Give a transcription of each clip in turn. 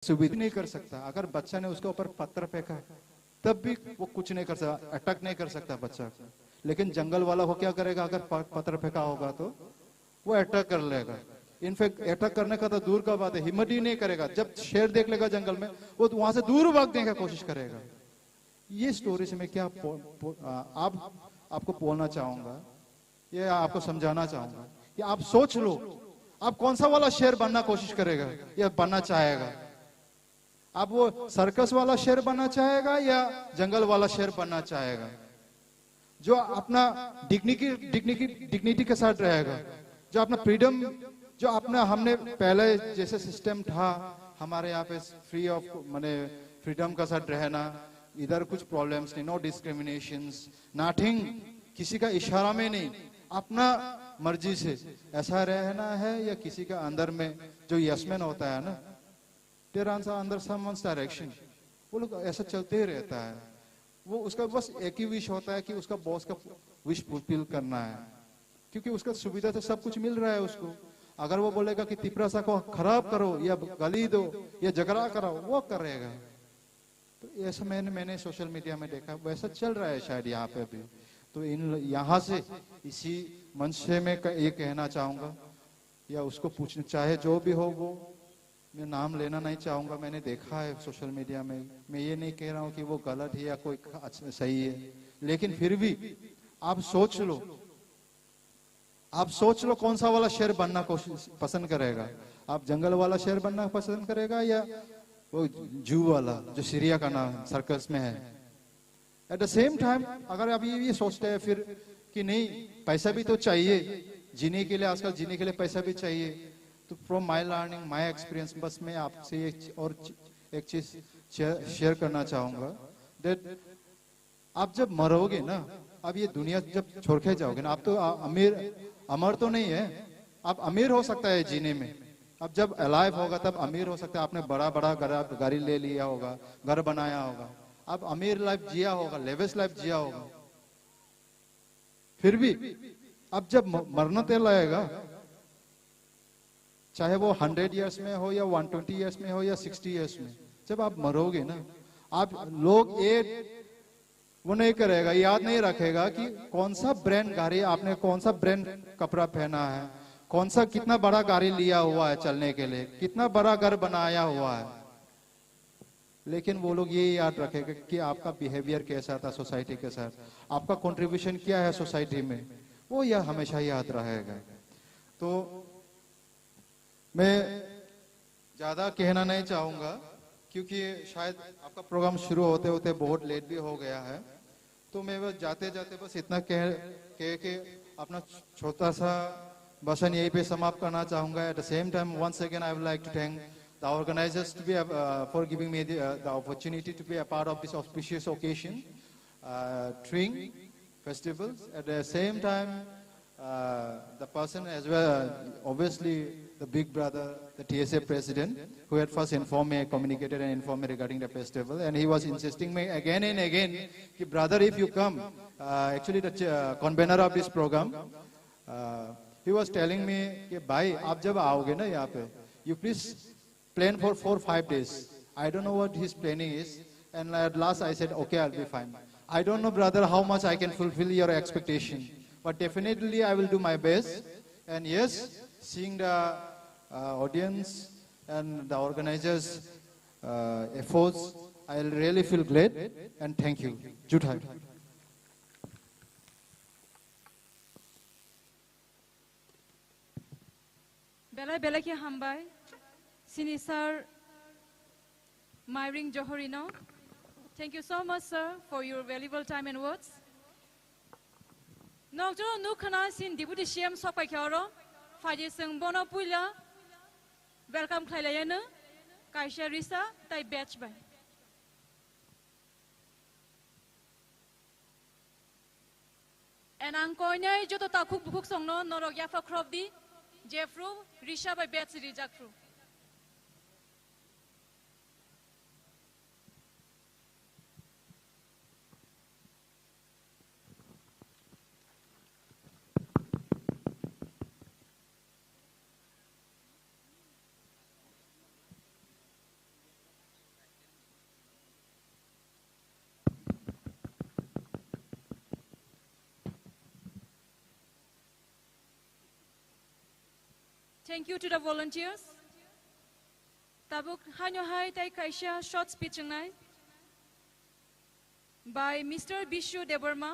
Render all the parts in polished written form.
सुविधा नहीं कर सकता। अगर बच्चा ने उसके ऊपर पत्थर फेंका तब भी वो कुछ नहीं कर सकता, अटैक नहीं कर सकता बच्चा को। लेकिन जंगल वाला वो क्या करेगा, अगर पत्थर फेंका होगा तो वो अटैक कर लेगा। इनफैक्ट अटैक करने का तो दूर का बात है, हिम्मत ही नहीं करेगा। जब शेर देख लेगा जंगल में, वो तो वहां से दूर भागने की कोशिश करेगा। ये स्टोरी से मैं क्या आपको बोलना चाहूंगा, ये आपको समझाना चाहूंगा कि आप सोच लो, आप कौन सा वाला शेर बनना कोशिश करेगा या बनना चाहेगा। आप वो सर्कस वाला शेर बनना चाहेगा या जंगल वाला शेर बनना चाहेगा, जो अपना डिग्निटी के साथ रहेगा, जो अपना फ्रीडम, जो अपना हमने पहले जैसे सिस्टम था हमारे यहाँ पे फ्री ऑफ माने फ्रीडम का साथ रहना, इधर कुछ प्रॉब्लम्स नहीं, नो डिस्क्रिमिनेशंस, नथिंग, किसी का इशारा में नहीं, अपना मर्जी से ऐसा रहना है। या किसी का अंदर में जो यसमैन होता है ना, देयर आर अंदर समवन्स डायरेक्शन, वो लोग ऐसा चलते ही रहता है। वो उसका बस एक ही विश होता है कि उसका बॉस का विश फुलफिल करना है, क्योंकि उसका सुविधा से सब कुछ मिल रहा है उसको। अगर वो बोलेगा कि तिपरासा को खराब करो या गाली दो या झगड़ा कराओ, वो करेगा। तो ऐसा मैंने सोशल मीडिया में देखा, वैसा चल रहा है शायद यहाँ पे भी। तो यहाँ से इसी मंच से मैं ये कहना चाहूंगा, या उसको पूछना चाहे जो भी हो वो, मैं नाम लेना नहीं चाहूंगा, मैंने देखा है सोशल मीडिया में। मैं ये नहीं कह रहा हूँ कि वो गलत है या कोई सही है, लेकिन फिर भी आप सोच लो, आप सोच लो कौन सा वाला शेर बनना पसंद करेगा। आप जंगल वाला शेर बनना पसंद करेगा या वो जू वाला जो सीरिया का नाम सर्कस में है। एट द सेम टाइम अगर आप ये सोचते हैं फिर कि नहीं पैसा भी तो चाहिए जीने के लिए, आजकल जीने के लिए पैसा भी चाहिए, तो from my learning my experience बस मैं आपसे एक चीज शेयर करना चाहूंगा, दैट आप जब मरोगे ना, अब ये दुनिया जब छोड़ के जाओगे ना, आप तो अमर तो नहीं है। आप अमीर हो सकता है जीने में, अब जब अलाइव होगा तब अमीर हो सकता है, आपने बड़ा बड़ा गाड़ी ले लिया होगा, घर बनाया होगा, आप अमीर लाइफ जिया होगा, लेविश लाइफ जिया होगा। फिर भी अब जब मरना तेल आएगा, चाहे वो 100 इयर्स में हो या 120 इयर्स में हो या 60 इयर्स में, जब आप मरोगे ना, आप लोग वो नहीं करेगा, याद नहीं रखेगा कि कौन सा ब्रांड गाड़ी आपने, कौन सा ब्रांड कपड़ा पहना है, कौन सा कितना बड़ा गाड़ी लिया हुआ है चलने के लिए, कितना बड़ा घर बनाया हुआ है। लेकिन वो लोग ये याद रखेगा कि आपका बिहेवियर कैसा था सोसाइटी के साथ, आपका कंट्रीब्यूशन क्या है सोसाइटी में, वो यह हमेशा याद रहेगा। तो मैं ज्यादा कहना नहीं चाहूंगा क्योंकि शायद आपका प्रोग्राम शुरू होते होते बहुत लेट भी हो गया है। तो मैं बस जाते जाते बस इतना कह के अपना छोटा सा भाषण यहीं पे समाप्त करना चाहूंगा। At the same time once again I would like to thank the organizers to be for giving me the opportunity to be a part of this auspicious occasion, Tring festivals. At the same time, the person as well, obviously the big brother, the TSA president, who had first informed me, communicated and informed me regarding the festival, and he was insisting me again and again, कि brother, if you come, actually the convener of this program, he was telling me कि भाई आप जब आओगे ना यहाँ पे, you please plan for 4-5 days. I don't know what his planning is, and at last I said, okay, I'll be fine. I don't know, brother, how much I can fulfill your expectation, but definitely I will do my best. And yes, seeing the audience and the organizers' efforts, I'll really feel glad, and thank you. Juthai. Bela ki hambai. Sini sir, Myring Johorino. Thank you so much, sir, for your valuable time and words. Nokjo nukhana sin deputy CM sopai kyoro. Faji sung bono puila. Welcome khailayana. Kaisha Risa tai batch by. And angkonya joto takuk bukuk song no norok yafa crop di. Jeffru Risha by batch rijakru. Thank you to the volunteers. Tabuk hanyo hai tai kaisha short speech ngai by Mr. Bishu Deborma,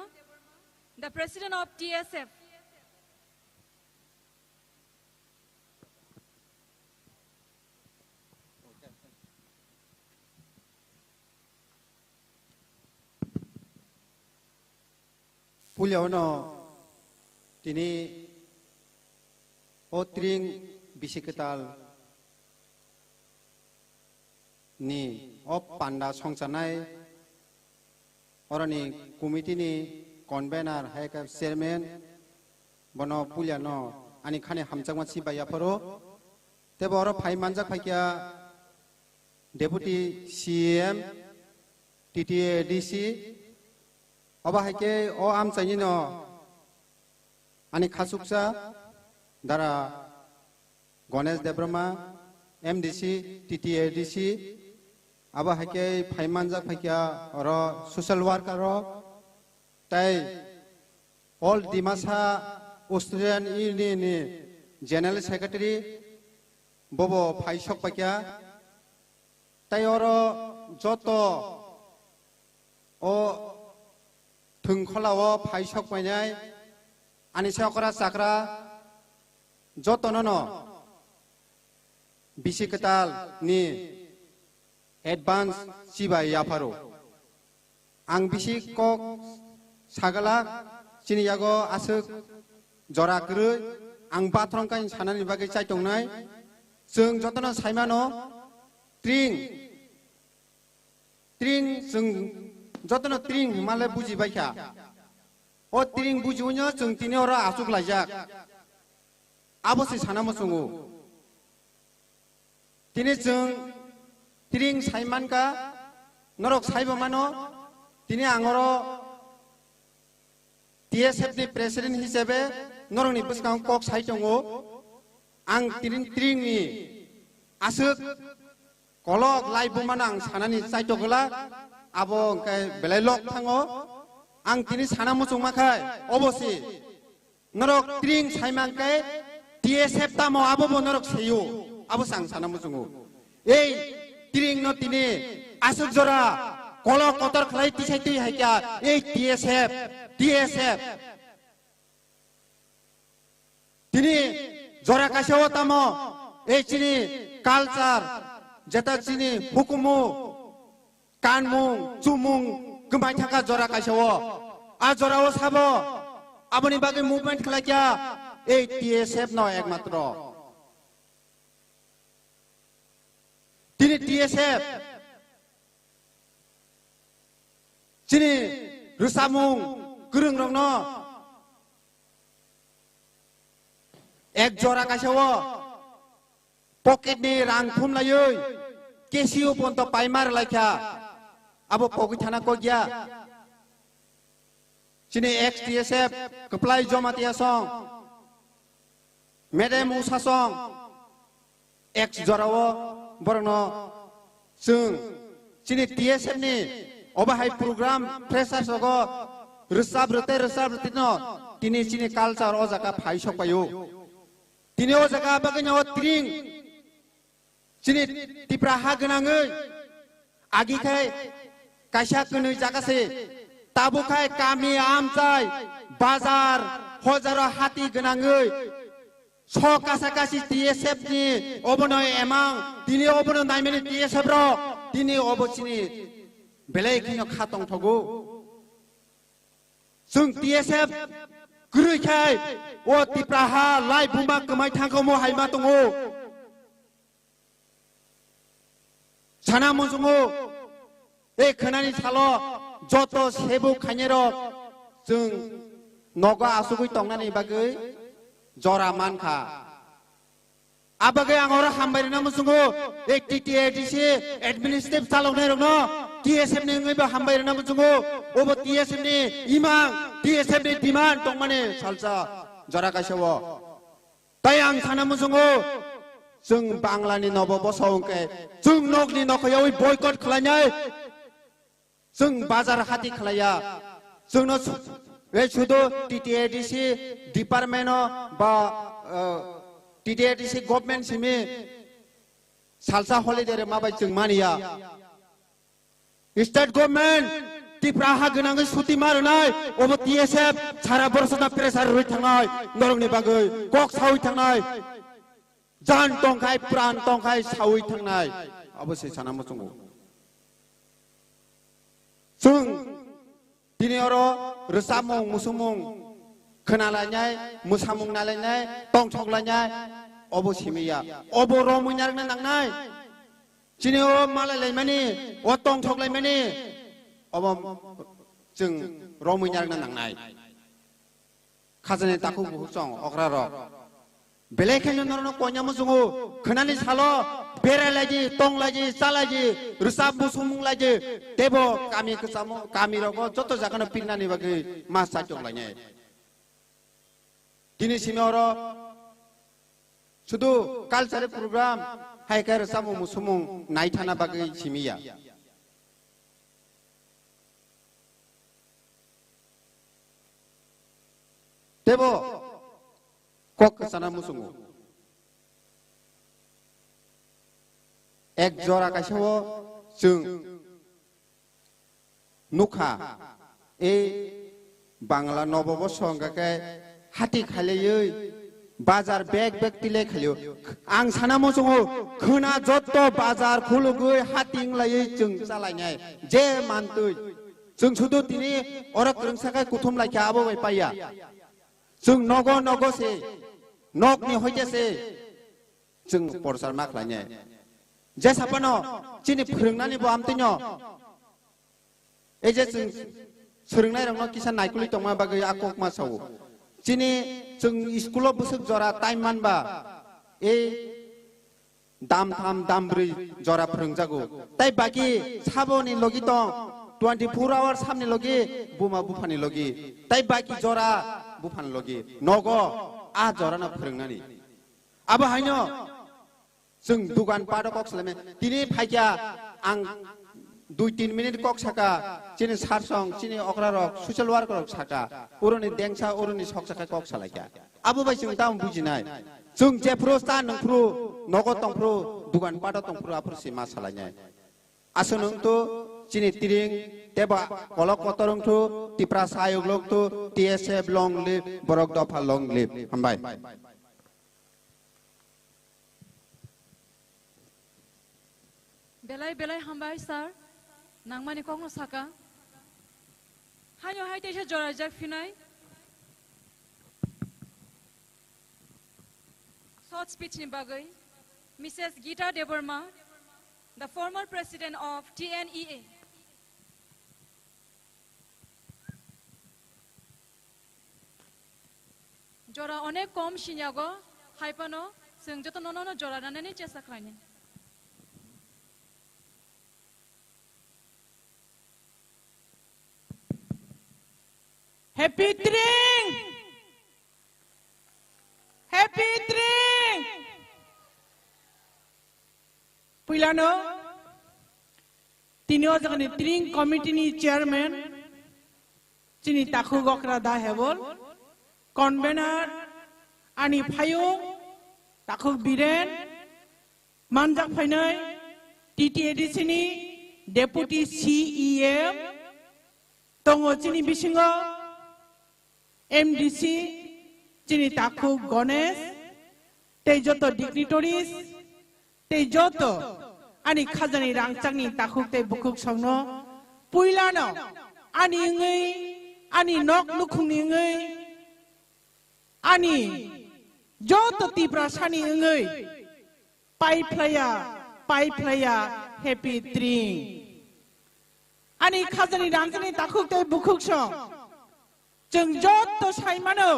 the President of TSF. Puliano tini otring bisiketal ni op panda songsanai orani committee ni convener hai ka chairman bono puliano ani khane hamjangma sibaya poro tebo oro phai manjak phaikya deputy CM TTA DC Oba haike o am chainino ani khasuksa dara Ganesh Debrama MDC TTA DC aba haike phaimanjak phaikya oro social worker ro tai all Dimasa Australian Union General Secretary bobo phaisok phaikya tai oro joto o Thungkholawo phaisok painai ani sakra sakra jotonono bisiketal ni advance sibai yaparo ang bisik kok sagala chini yago asuk jora krui ang bathron kain sanani bage chaitongnai जों jotono saimano tring जों jotono tring male buji baikha o tring buji unyo जों tini ora asuk laijak abosi sanamo sungu tini जों tring saimanka norok saibo mano tini angoro TSF ni president hisabe norok ni buskang kok saitongo ang tring ni asuk kolok laibu manang sanani saitogala abo kai belelok thango ang tini sanamo sungmakai obosi norok tring saimangkai TSF tamo abo bo norok seyo abo sang sanamo sungu ei tring no tini asuk jora kolok kotor khlai tisai tui haikya ei TSF tini jora kaseo tamo ei chini culture jeta chini hukumu kanmung chumung gumai thaka jora kaisao a jorao sabo aboni bage movement khlakya ei TSF no ekmatro tini TSF chini rusamung gurung rongno ek jora kaisao pocket ni rang phum layoi kesiu ponto paimar laikya abo pogi thana ko gya chini XTSF keplai jomatia song medem usa song X jorawo borno sung chini TSF ni obahai program pressure sogo resab rute no tini chini culture o jaka phai sok payo tini o jaka baganya o tring chini tipra ha gnangoi agi khai kaisa kunui jakase tabukai kami amchai bazar hojaro hati gnangoi so kasakasi TSF ni obono emang tini obono naimeni TSF ro tini obochini belai kino khatong thogo sung TSF grui khai o tipraha lai buma kemai thangko mo haima tongo sana mo sungo e khanani salo joto sebu khanyero sung noga asugui tongnani bagui jora mankha abagai angora hambai na musungo ek TTADC administrative salongnai rogno TSF ni ngaiba hambai na musungo obo TSF ni imang TSF ni demand tongmane salsa jora kasewo tayang sana musungo जों बांलानि नबबसंके जों नगनि नखयाव बयकट खालायनाय जों बाजार हाति खालाया जोंनो बे सुदु TTADC department बा TDATC government simi salsa holiday mabai jeng mania state government Tripura ha gonangai suti marnai obo TSF sara borsona pressure roi thangnai norongni bagai kok sawi thangnai jan tongkai pran tongkai sawi thangnai obosai sanamo chungo जों दिनै अरो रोसामुं मुसुमुं खोनालायनाय मोसामुं नालायनाय टंथंलायनाय अबो सिमिया अबो रमुइनारनो नांनाय दिनै अ मालायलायमानि अ टंथंलायमानि अबो जों रमुइनारनो नांनाय खाजने ताखु बुहुसं अग्रार बेलेखायनो नरनो कन्यामो जोङो खोनानि सालो बेरायलायदि टंलायदि चालायदि रोसाब मुसुमुंलायदि देबो गामि गोसामो गामि रगो जत जागानो पिन्नानि बागै मास साइटंलायनाय दिनैसिम अरो शुधु कालचार प्रोग्राम हाइकार रोसाब मुसुमुं नायथाना बागै सिमिया देबो kok kesana musungu ek jora kaisawo जों नुखा ए बांला नवबर्ष हंगाके हाथि खालेयै बाजार बेग बेग तिले खालियो आं साना मोसङो खोना जत्त बाजार खुलुगै हाथिंलायै जों चालायनाय जे मानतै जों सुदु तिनि अरक रोंसाखाय कुथुम लायखा आबो बाय पाया जों नगो नगो से नगनि होयजेसे जों परसार माखलायनाय जे सापनो चिनि फोरोंनानै बो आमतिनो एजे जों सोलोंनाय रंनो किसान नायकुलि तंमा बागै आकक मासाव चिनि जों स्कुलाव बोसोक जरा टाइम मानबा ए दाम थाम दाम ब्रै जरा फोरोंजागौ ताइ बाकी साबोनि लगी दं 24 आवर सामने लगी बुमा बुफानि लगी ताइ बाकी जरा बुफान लगी नगो आ जराना फोरोंनानै आबो हायनो जों दुगान पाद कक सलामे दिनै फाइया आं 2-3 मिनिट कक साका चिनि सारसं चिनि अक्रारक सोशल वर्कर साका उरनि देंसा उरनि सकसाका कक सालायका आबो बाय जों दाम बुजिनाय जों जेफ्रो सा नंफ्रो नगो तंफ्रो दुगान पाद तंफ्रो आफोरसि मा सालायनाय आसनंतो चिनि तिरिं तेबा कलक कतरंथो Tipra सायगलकतो TSF long live borok दफा long live हामबाय बेलाय बेलाय हामबाय सार नांमानि कखनो साका हायो हाय तेसे जरा जाक फिनाय शॉर्ट स्पीच नि बागै Mrs Geeta Debbarma the former president of TNEA जरा अनेक कम सिन्यागो हायपानो जों जत ननो जरा नानै चेष्टा खालायनो Happy drink! Happy drink! Pilano, tinio jagani drink committee ni chairman, chini takhu gokra da hebol, convener, ani phayung, takhu biren, manjak phainai, TTADC ni deputy CEM, tongo chini bisingo, MDC, chini takhu Ganesh, tejoto dignitaries, tejoto, ani khazani rangchangni takhu te bukuk songno, puilano, ani ngai, ani nok nukhungni ngai, ani joto tiprasani ngai, pai playa, happy drink. Ani khazani rangchangni takhu te bukuk song. जों जत्तो साइमानो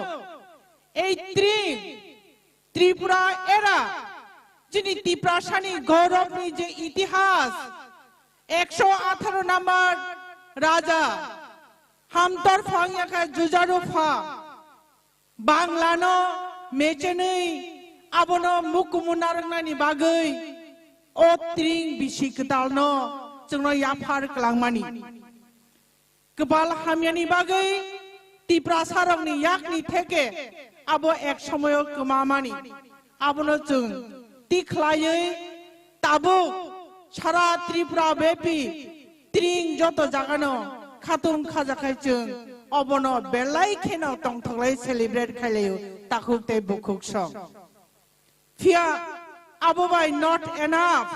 Tripura era जिनि त्रिपुरासानि गौरवनि जे इतिहास 118 number राजा हामतर फांयाखा जुजारुफा बांलानो मेचेनै आबनो मुकुमुनारनानि बागै ओ त्रिं बिसिकतालनो जोंनो याफार क्लांमानि गोबाल हामियानि बागै Tipra sarangni yakni theke abo ek samoyo kemamani abono chung tikhlaiye tabuk sara Tripura bepi tring joto jagano khatum khajakai chung abono belai kheno tongthlai celebrate khailayo takhuk te bukhuk song fia abobai not enough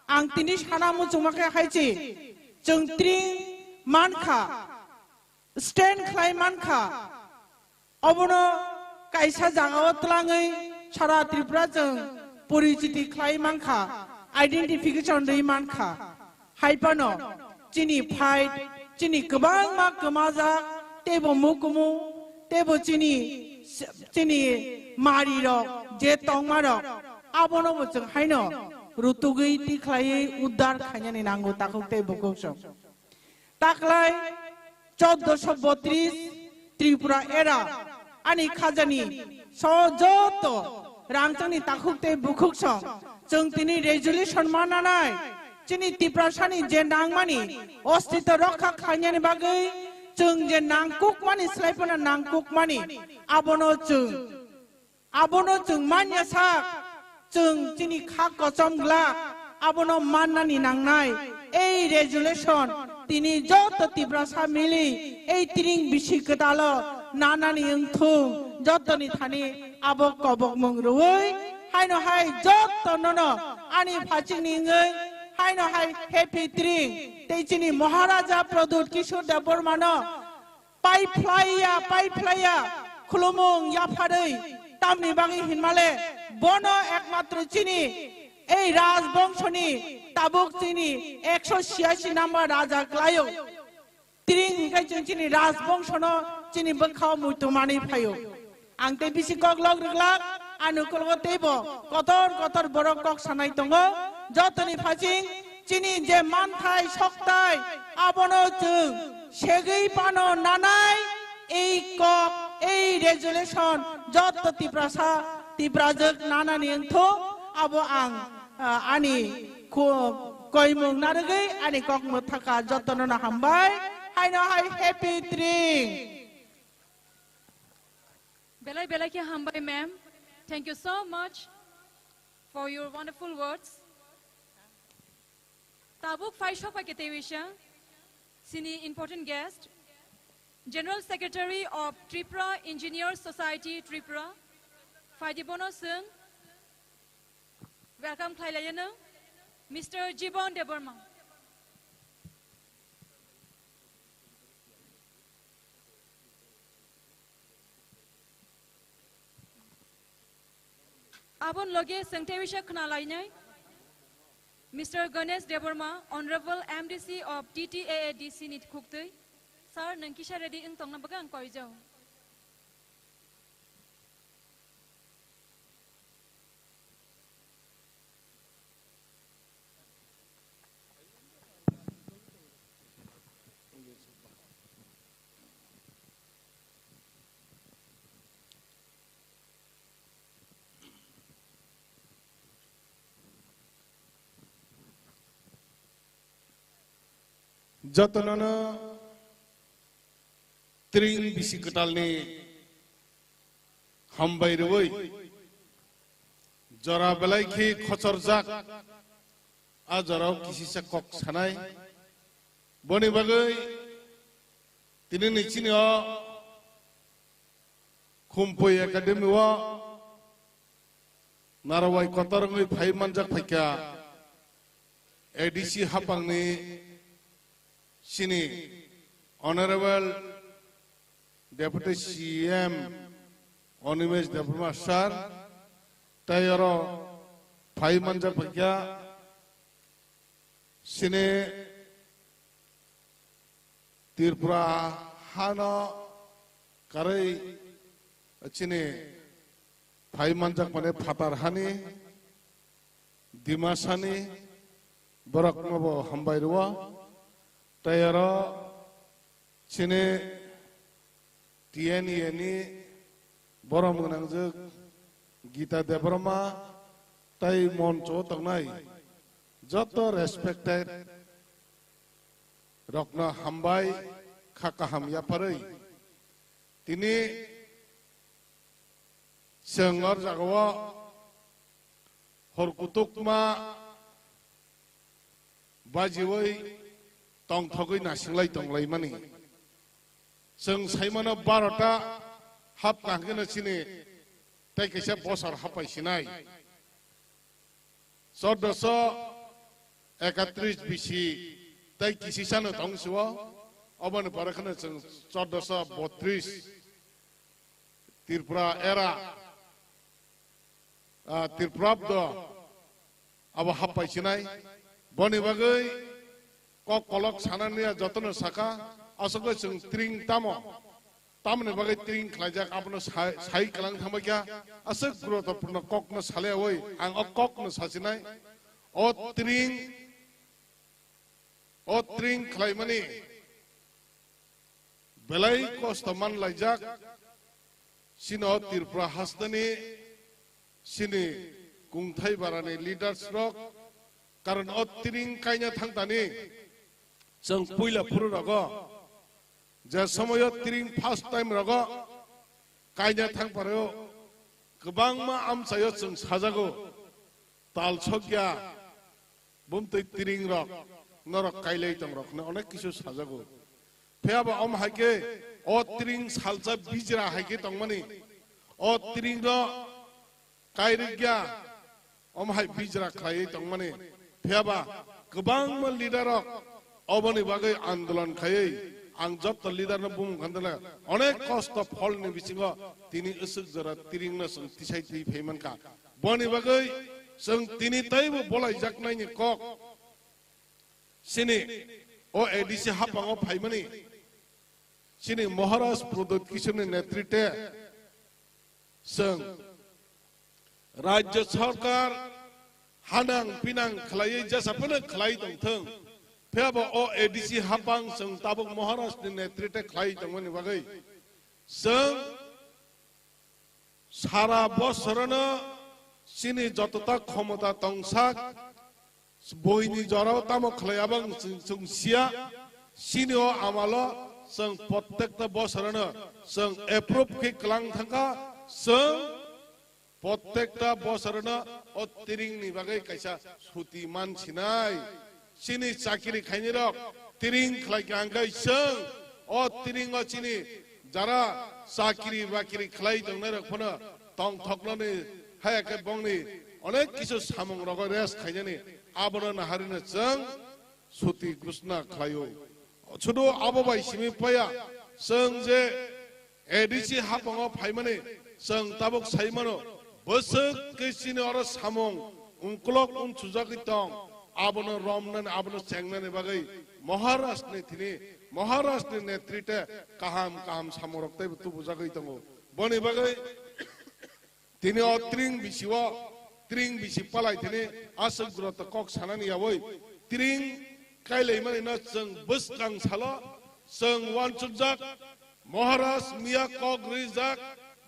ang tini sana mu chumake khaichi chung tring mankha stand khlai mankha abono kaisa jagao tlangai sara Tripura chung porichiti khlai mankha identification rei mankha haipano chini fight chini kebang mak kemaja tebo mukumu tebo chini mari rok je tongma rok abono bochung haino rutugei tikhlai uddar khainani nango takhuk te bukokso taklai 1432 Tripura era ani khajani sojoto rangchani takhuk te bukokso chung tini resolution mananai chini Tripurasani je nangmani ostito rokha khainani bagai chung je nangkuk mani slaipana nangkuk mani abono chung manya sak chung chini khak kochom gla abono mannani nangnai ei resolution tini joto Tripurasa mili ei tring bisikadalo nanani engthung jotoni thani abok kobok mungruoi haino hai joto nono ani phachingni ngai haino hai happy tring teichini Maharaja Pradut Kishore Dev Burmano পাইফ্লাইয়া খুলুমুং ইয়াফাদৈ তামনি বাগি হিনমালে বনো একমাত্র চিনি এই রাজবংশনি তাবুক চিনি 186 নম্বর রাজা ক্লায়ো তিরিং হিকাই চিনি রাজবংশনো চিনি বখাও মুইতুমানি ফায়ো আংতে BC কগলগ রগলাক আনুকলগ তেব কতর বড় কক সানাই দङ যতনি ফাচিং চিনি যে মানথাই সকতাই আবনো जों সেগৈ পানো নানাই এই কক এই রেজুলেশন যত Tripurajak নানানি এংথো আবো আং আনি কইমুং নারগৈ আনি কক মথাকা যতন না হামবাই হাইনো হাই হ্যাপি ট্রিং belai ke hambai ma'am. Thank you so much for your wonderful words. Tabuk Faisho Paketewisha, Sini important guest, General Secretary of Tripura Engineers Society Tripura, Faidibono Singh. Welcome Khailayana, Mr. Jibon Deborma. Abon loge Sangtewisha Knalainai, Mr. Ganesh Deborma, Honorable MDC of TTAADC Nit Kuktui. Sir, Nankisha ready in Tongnabaga and Koijo. যতননা ত্রিং বিশিকটালনি হামবাইরবই জরা বেলাইখি খচরজাক আ জরাও কিসিসা cock সানাই বনি বাগৈ তিনি নিচিনিও খুমপুই একাডেমিও নারাওয়াই কতরঙ্গই ফাই মানজাক ফাইকা এডিসি হাপাংনি Sini Honorable Deputy CM Onimesh Deborma Sir Tayoro Phai Manja Pakya Sini Tripura Hano Karai Sini Phai Manja Pane Phatar Hani Dimasani Barakmabo Hambairwa Tayaro Chine TNE Borom Nangjuk Gita Deborma Tai Moncho Tangnai Joto respected Rokna Hambai Kakaham Yaparai Tini Sengor Jagawa हरकुतुकमा बाजिवै तंथगै नासिंलाय तंलाय माने जों साइमाना 12टा हाब कांगेना सिने ताइ कैसा बसर हापाइसिनाय 1431 बिसि ताइ किसिसानो तंसुवा अबन परखना जों 1432 त्रिपुरा एरा त्रिपुराब्द अब हापाइसिनाय बनि बागै कक कलक सानानिया जतन साका असगो जों त्रिं तामो तामने बागै त्रिं खलाइजाक आपनो साइ कलां थांबाय क्या असग गुरुत्वपूर्ण ककनो साले ओइ आं ककनो सासिनाय ओ त्रिं खलाइमानि बेलाय कस्तमान लाइजाक सिनो त्रिपुरा हास्तानि सिनि कुंथाइ बारानि लिडार्स रक कारण ओ त्रिं काइना थांतानि जों पहिला फुरु रगो जे समय त्रिं फार्स्ट टाइम रगो काइना थांपारो गोबां मा आमसायो जों साजागो ताल छग्या बुमतै त्रिं रक नरक काइलै तंग रक अनेक किसु साजागो फेयाबा अम हाइके ओ त्रिं सालजा बिजरा हाइके तंगमानि ओ त्रिं र काइरिग्या अम हाइ बिजरा खायै तंगमानि फेयाबा गोबां मा लिडार अबनि बागै आन्दोलन खायै आं जत लिडार न बुम खन्दला अनेक कष्ट फल नि बिसिङ तिनी असुक जरा त्रिं न सं तिसाइ ति फेमनका बनि बागै जों तिनी तैबो बोलाय जाकनायनि कक सिनि ओ एडिसि हापाङो फाइमानि सिनि महाराज प्रदोत किशोरनि नेतृत्वे जों राज्य सरकार हानां पिनां खलायै जेसाफोरनो खलाय दंथों फेयाबो ओ एडिसि हापां जों ताबुक महाराजनि नेतृत्वे खलाय दंमोननि बागै जों सारा बोसोरनो सिनि जतता क्षमता तंसाक बयनि जराव तामो खलायाबां जों सिया सिनिओ आमालो जों प्रत्येकता बोसोरनो जों एप्रुव के क्लां थांगा जों प्रत्येकता बोसोरनो ओ तिरिंनि बागै कैसा सुति मानसिनाय सिनि चाकिरि खाइनि रक तिरिं खलाय गांगै जों ओ तिरिं ओ सिनि जरा चाकिरि बाकिरि खलाय दंनाय रकफोनो तंग थकनानै हायाके बंनि अनेक किसु सामं रग रेस खाइनानि आबनो नाहारिनो जों सुति गुसना खलायो छुदो आबोबाय सिमि पाया जों जे एडिसि हापाङो फाइमानि जों ताबुक साइमानो बोसोक किसिनि अर सामं उंक्लक उन सुजाकि दं आबनो रमनन आबनो सेंनानि बागै महाराष्ट्रनि नेतृत्वे काहाम काहाम सामरकतै तु बुजागै दङ बनि बागै तिनी ओ त्रिं बिसि पालाय तिनी आसक गुरत कक सानानि यावै त्रिं काइलै माने न जों बसकां साला जों वानचुजाक महाराज मिया कक रिजाक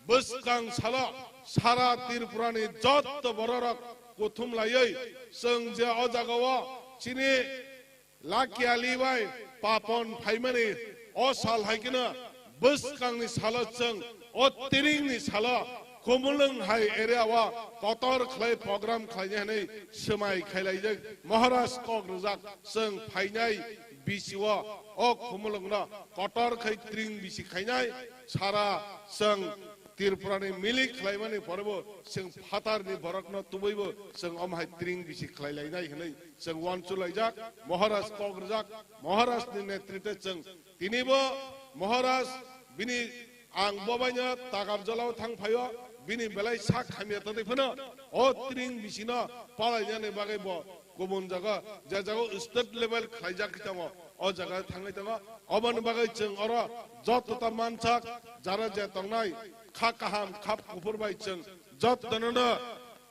बसकां साला सारा त्रिपुरानि जत बररक कोथुम लायै जों जे अजागावा सिनि लाकियालिबाय पापन फाइमानि अ साल हाइकिना बसकांनि साला जों ओ तिरिंनि साला कुमुलुं हाइ एरियावा कतर खलाय प्रोग्राम खालायनानै समाय खायलायजों महाराज कक रजाक जों फाइनाय बिसिवा अ कुमुलुंना कतर खै त्रिं बिसि खायनाय सारा जों त्रिपुरानि मिलि खलायमानि परबो जों फातारनि बरकनो तुबैबो जों अमहाय त्रिं बिसि खलायलायनाय हनै जों वानचुलायजाक महाराज कक रजाक महाराजनि नेतृत्वे जों तिनिबो महाराज बिनि आं बबायनो तागाबजलाव थांफायो बिनि बेलाय सा खामिया तदैफोनो अ त्रिं बिसिनो पालायनानै बागै ब गुबुन जागा जे जागा स्टेट लेभेल खायजाक दङ अ जागा थांनाय दङ अबन बागै जों अर जतता मानसाक जारा जे तंनाय खा काहाम खाप कुफुरबाय जों जतननो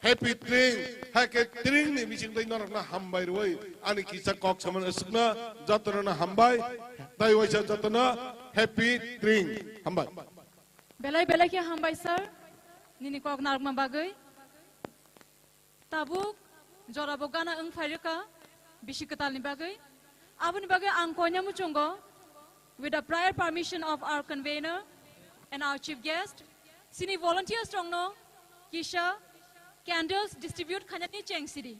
हेपी त्रिं हाके त्रिं नि बिसिं दै नरकना हामबाय रय आनि किसा कक समन असुकना जतननो हामबाय ताइ वैसा जतन हेपी त्रिं हामबाय बेलाय के हामबाय सर निनि कक नारकमा बागै ताबुक जराबो गाना ओं फाइरका बिसिकतालनि बागै आबनि बागै आं कोन्या मुचुंगो with the prior permission of our convener and our chief guest sini volunteers strongno kisha candles distribute khanyani cheng city.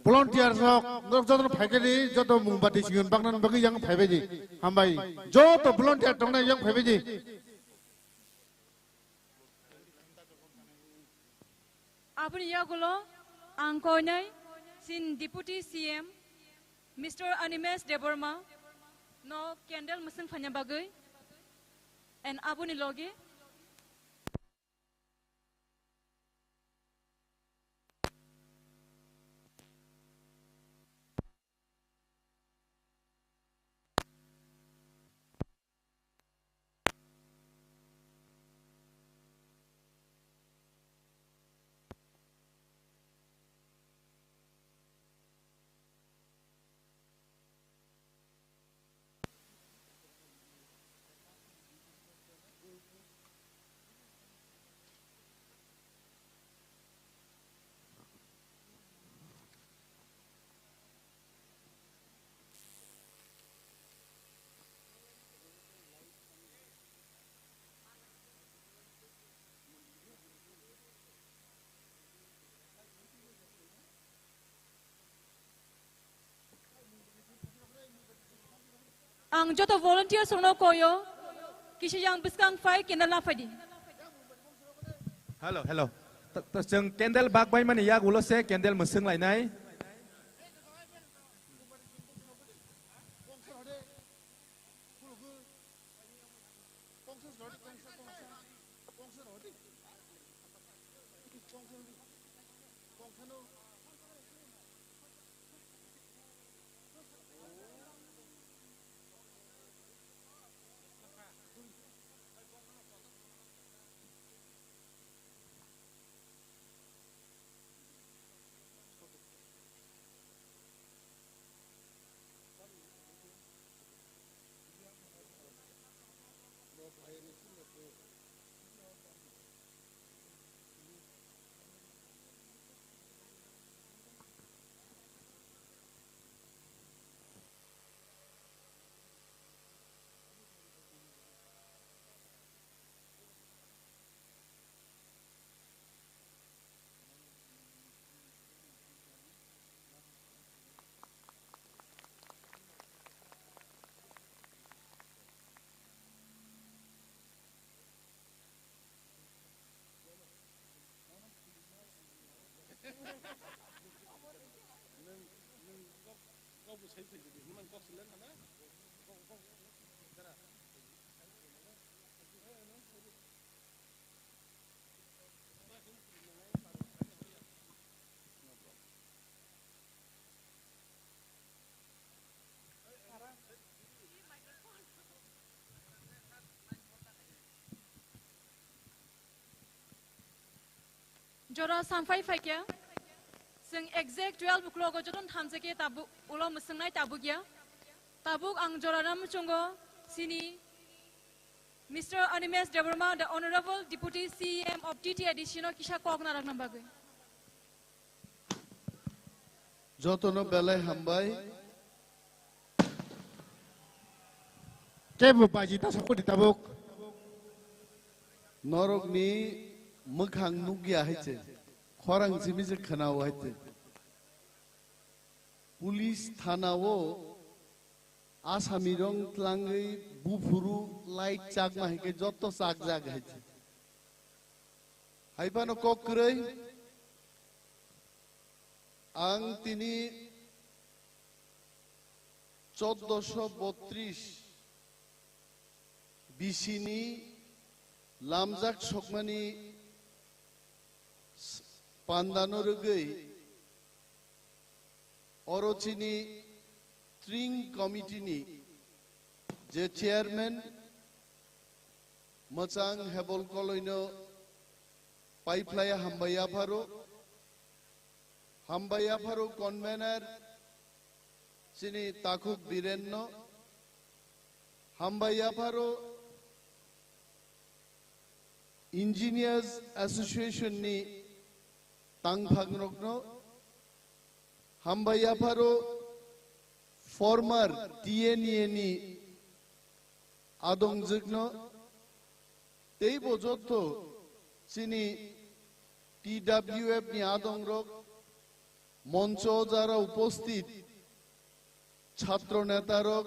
Volunteer sok joto phaikai joto mungbati singun bangnan bagi yang phaibeji hambai joto volunteer tongnai yang phaibeji Apuni yagulo angkoinai sin Deputy CM Mr. Animes Deborma no candle musing phanya bagai and apuni loge ang joto volunteer sono koyo kisi yang biskang fai candle na fadi. Hello. Jeng candle bak bai mani yak ulo se candle musung lai nai. Jora sampai fakia sing exact 12 o'clock joton thamsake tabu ulo musungnai tabuk ya tabuk ang jora ram chungo sini Mr. Animes Deborma, the Honorable Deputy CM of TT Additional Kisha Kogna Ragnambagai. Jotono belai hambai kebu baji ta sokko ditabuk norok ni mokhang nugya haiche khorang jimije khanao haite police thanao asami rong tlangai bufuru light chakma hike joto chak jag haiche haibano kokrai ang tini 1432 bisini lamjak sokmani pandano rugai orochini string committee ni je chairman machang hebol koloino paiplaya hambaya pharo convener chini takuk birenno hambaya pharo engineers association ni tangphagnokno hambaya pharo former TNA ni adongjikno তেই বছর চিনি TWF নি আদং rock মঞ্চ যারা উপস্থিত ছাত্র নেতারক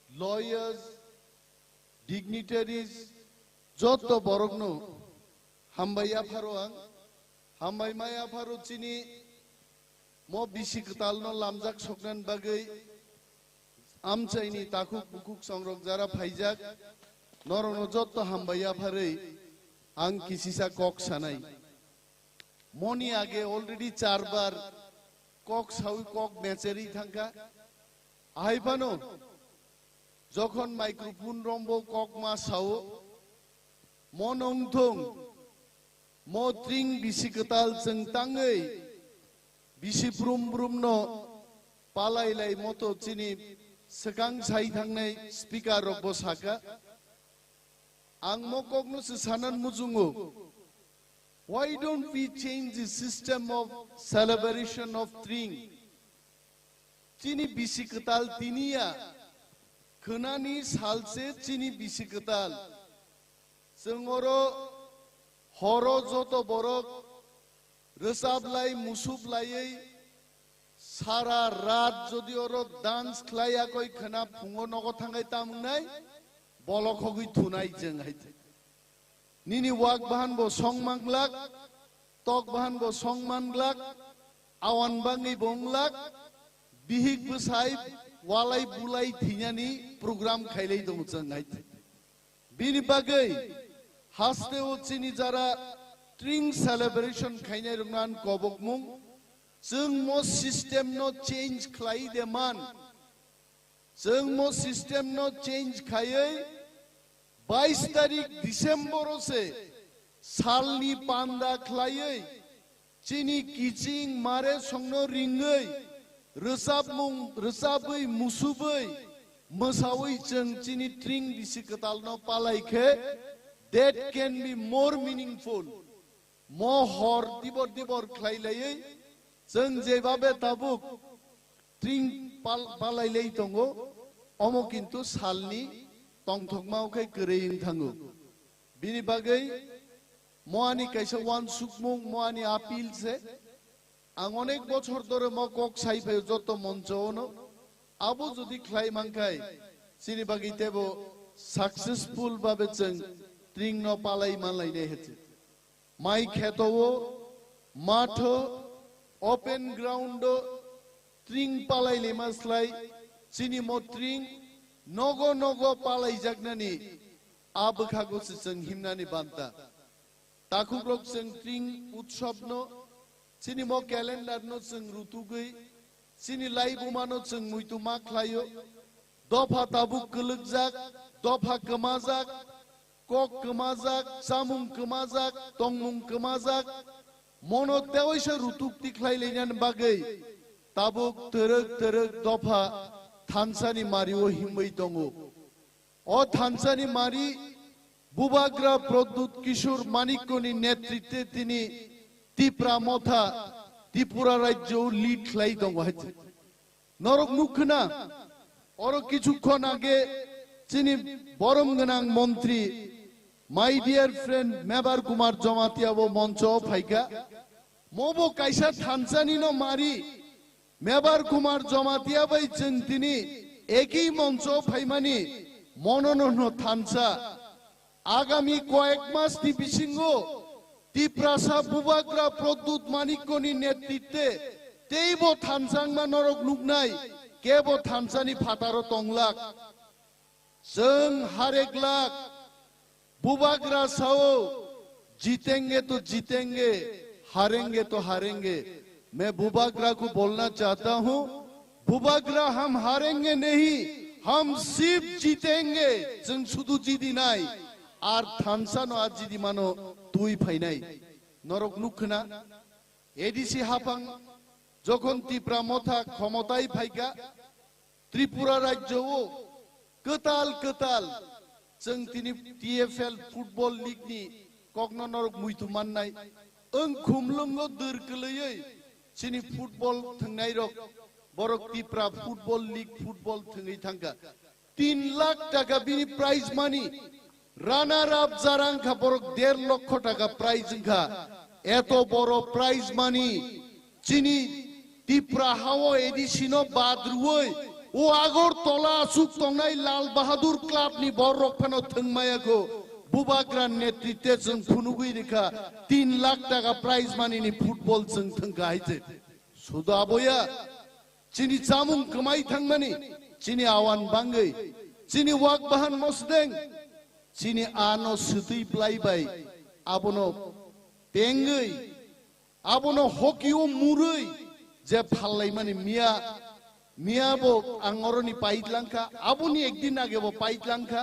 lawyers dignitaries যত বরগ্ন হামবাইয়া ফারো আং হামবাই মায়া ফারো চিনি ম বিসি কতালনো লামজাক সকনান বাগৈ আমচাইনি তাকুক বুকুক সংরক যারা ফাইজাক নরনো যত হামবাইয়া ফারৈ আং কিসিসা কক সানাই মনি আগে অলরেডি 4 বার কক সাউই কক ম্যাচেরই থাকা আইবানো যখন মাইক্রোফোন রম্ব কক মা সাও মনংথং মত্রিং বিসিকতাল চংতাঙ্গৈ বিসি ব্রুম ব্রুমনো পালাইলাই মতো চিনি সকাং সাই থাংনাই স্পিকার রব সাকা আং মকগনো Sanan মুজুঙ্গো why don't we change the system of celebration of Tring chini bisikatal tinia khnani salse chini bisikatal sengoro horo joto borok resablai musublai sara rat jodi oro dance khlaya koi khana phungo nogo thangai tamnai bolok hogui thunai jengai Nini wak bahan bo song manglak, tok bahan bo song manglak, awan bangi bonglak, bihik besai, walai bulai thinyani program khailai dong jangai. Bini bagai, haste o chini jara Tring celebration khainai rungnan kobok mung, jeng mo system no change khlai deman, jeng mo system no change khayai. 22 तारीख दिसंबर से सालनी पांदा खलायै चिनी किचिंग मारे संनो रिंगै रोसाबै मुसुबै मोसावै जों चिनी Tring बिसिकतालनो पालायखे that can be more meaningful महर दिबर दिबर खलायलायै जों जेबाबे Tabuk Tring पालायलै दंगो Amo किन्तु सालनि tongthokmao khai kreiing thangu bini bagai moani kaisa wan sukmung moani appeal se ang onek bochor dore mo kok sai phe joto moncho no abo jodi khlai mangkai sini bagi tebo successful babe cheng Tring no palai malai ne heche mai khetowo matho open ground Tring palai le maslai sini mo Tring nogo nogo palai jagnani abkhago se jeng himnani banta takukrok jeng Tring utsob no sini mo calendar no jeng rutugui sini lai bumano jeng muitu ma khlayo dofa tabuk kulugjak dofa kemajak kok kemajak samung kemajak tongmung kemajak mono teoisa rutukti khlaileinan bagai tabuk terek dofa थानसानी मारी ओ हिम्बै दंगो ओ थानसानी मारी बुबाग्रा प्रद्युत किशोर मानिकनि नेतृत्वे तिनी त्रिपुरा मथा त्रिपुरा राज्य lid ख्लाई दंगो नरक मुखना और किछुक्षण आगे चिनी बरम गनां मंत्री my dear friend Mebar Kumar Jamatia वो मंच फाइका मोबो काइसा थानसानी नो मारी मेबार कुमार जमातिया बाई चिंतिनी एक ही मंचो फाइमानी मनोननो थानसा आगामी कয়েক মাস টিপিসিংগো টিপ্রাসা বুবাগ্রা প্রদ্যুৎ মানিকনি নেতৃত্বে তেইবো থানসাংমা নরক নুকনাই কেবো থানসানি ফাতারো তংলাক जों हरेक लाख बुबाग्रा साओ जीतेंगे तो जीतेंगे हारेंगे तो हारेंगे मैं बुबाग्रा को बोलना चाहता हूं बुबाग्रा हम हारेंगे नहीं हम सिर्फ जीतेंगे जों शुधु जीदी नाई আর থানসানো আজিদি মানো তুই ফাইনাই নরক নুখনা এডিসি হাফাং যখন ত্রিপুরা মথা ক্ষমতায় ফাইকা ত্রিপুরা রাজ্যও কতাল কতাল जों তিনি টিএফএল ফুটবল লিগনি কগন নরক মুইতু মাননাই ओं खुमलंगो दोरगलयै सिनि फुटबल थंनाय रक बरक त्रिपुरा फुटबल लीग फुटबल थंगै थांगा 3 लाख टाका बिनि प्राइज मानि রানার আপ জারাংখা বরক 1.5 লক্ষ টাকা প্রাইজ ইনখা এত বড় প্রাইজ মানি চিনি ত্রিপুরা হাওয়া এডিশন বাদরুই ও আগরতলা আসুক তংনাই লাল বাহাদুর ক্লাব নি বড় ফানো থংমায়াকো বুবাগ্রান নেতৃত্বে जों ফুনুগুই রেখা 3 লাখ টাকা প্রাইজ মানি নি ফুটবল जों থংকা হাইছে শুধু আবয়া চিনি জামুং কমাই থাংমানি চিনি আওয়ান বাঙ্গৈ চিনি ওয়াক বাহান মসদেং চিনি আনো সুতুই প্লাইবাই আবনো পেঙ্গৈ আবনো হকিও মুরৈ যে ফাল্লাই মানে মিয়াবো আঙরনি পাইতলাংখা আবনি একদিন আগেবো পাইতলাংখা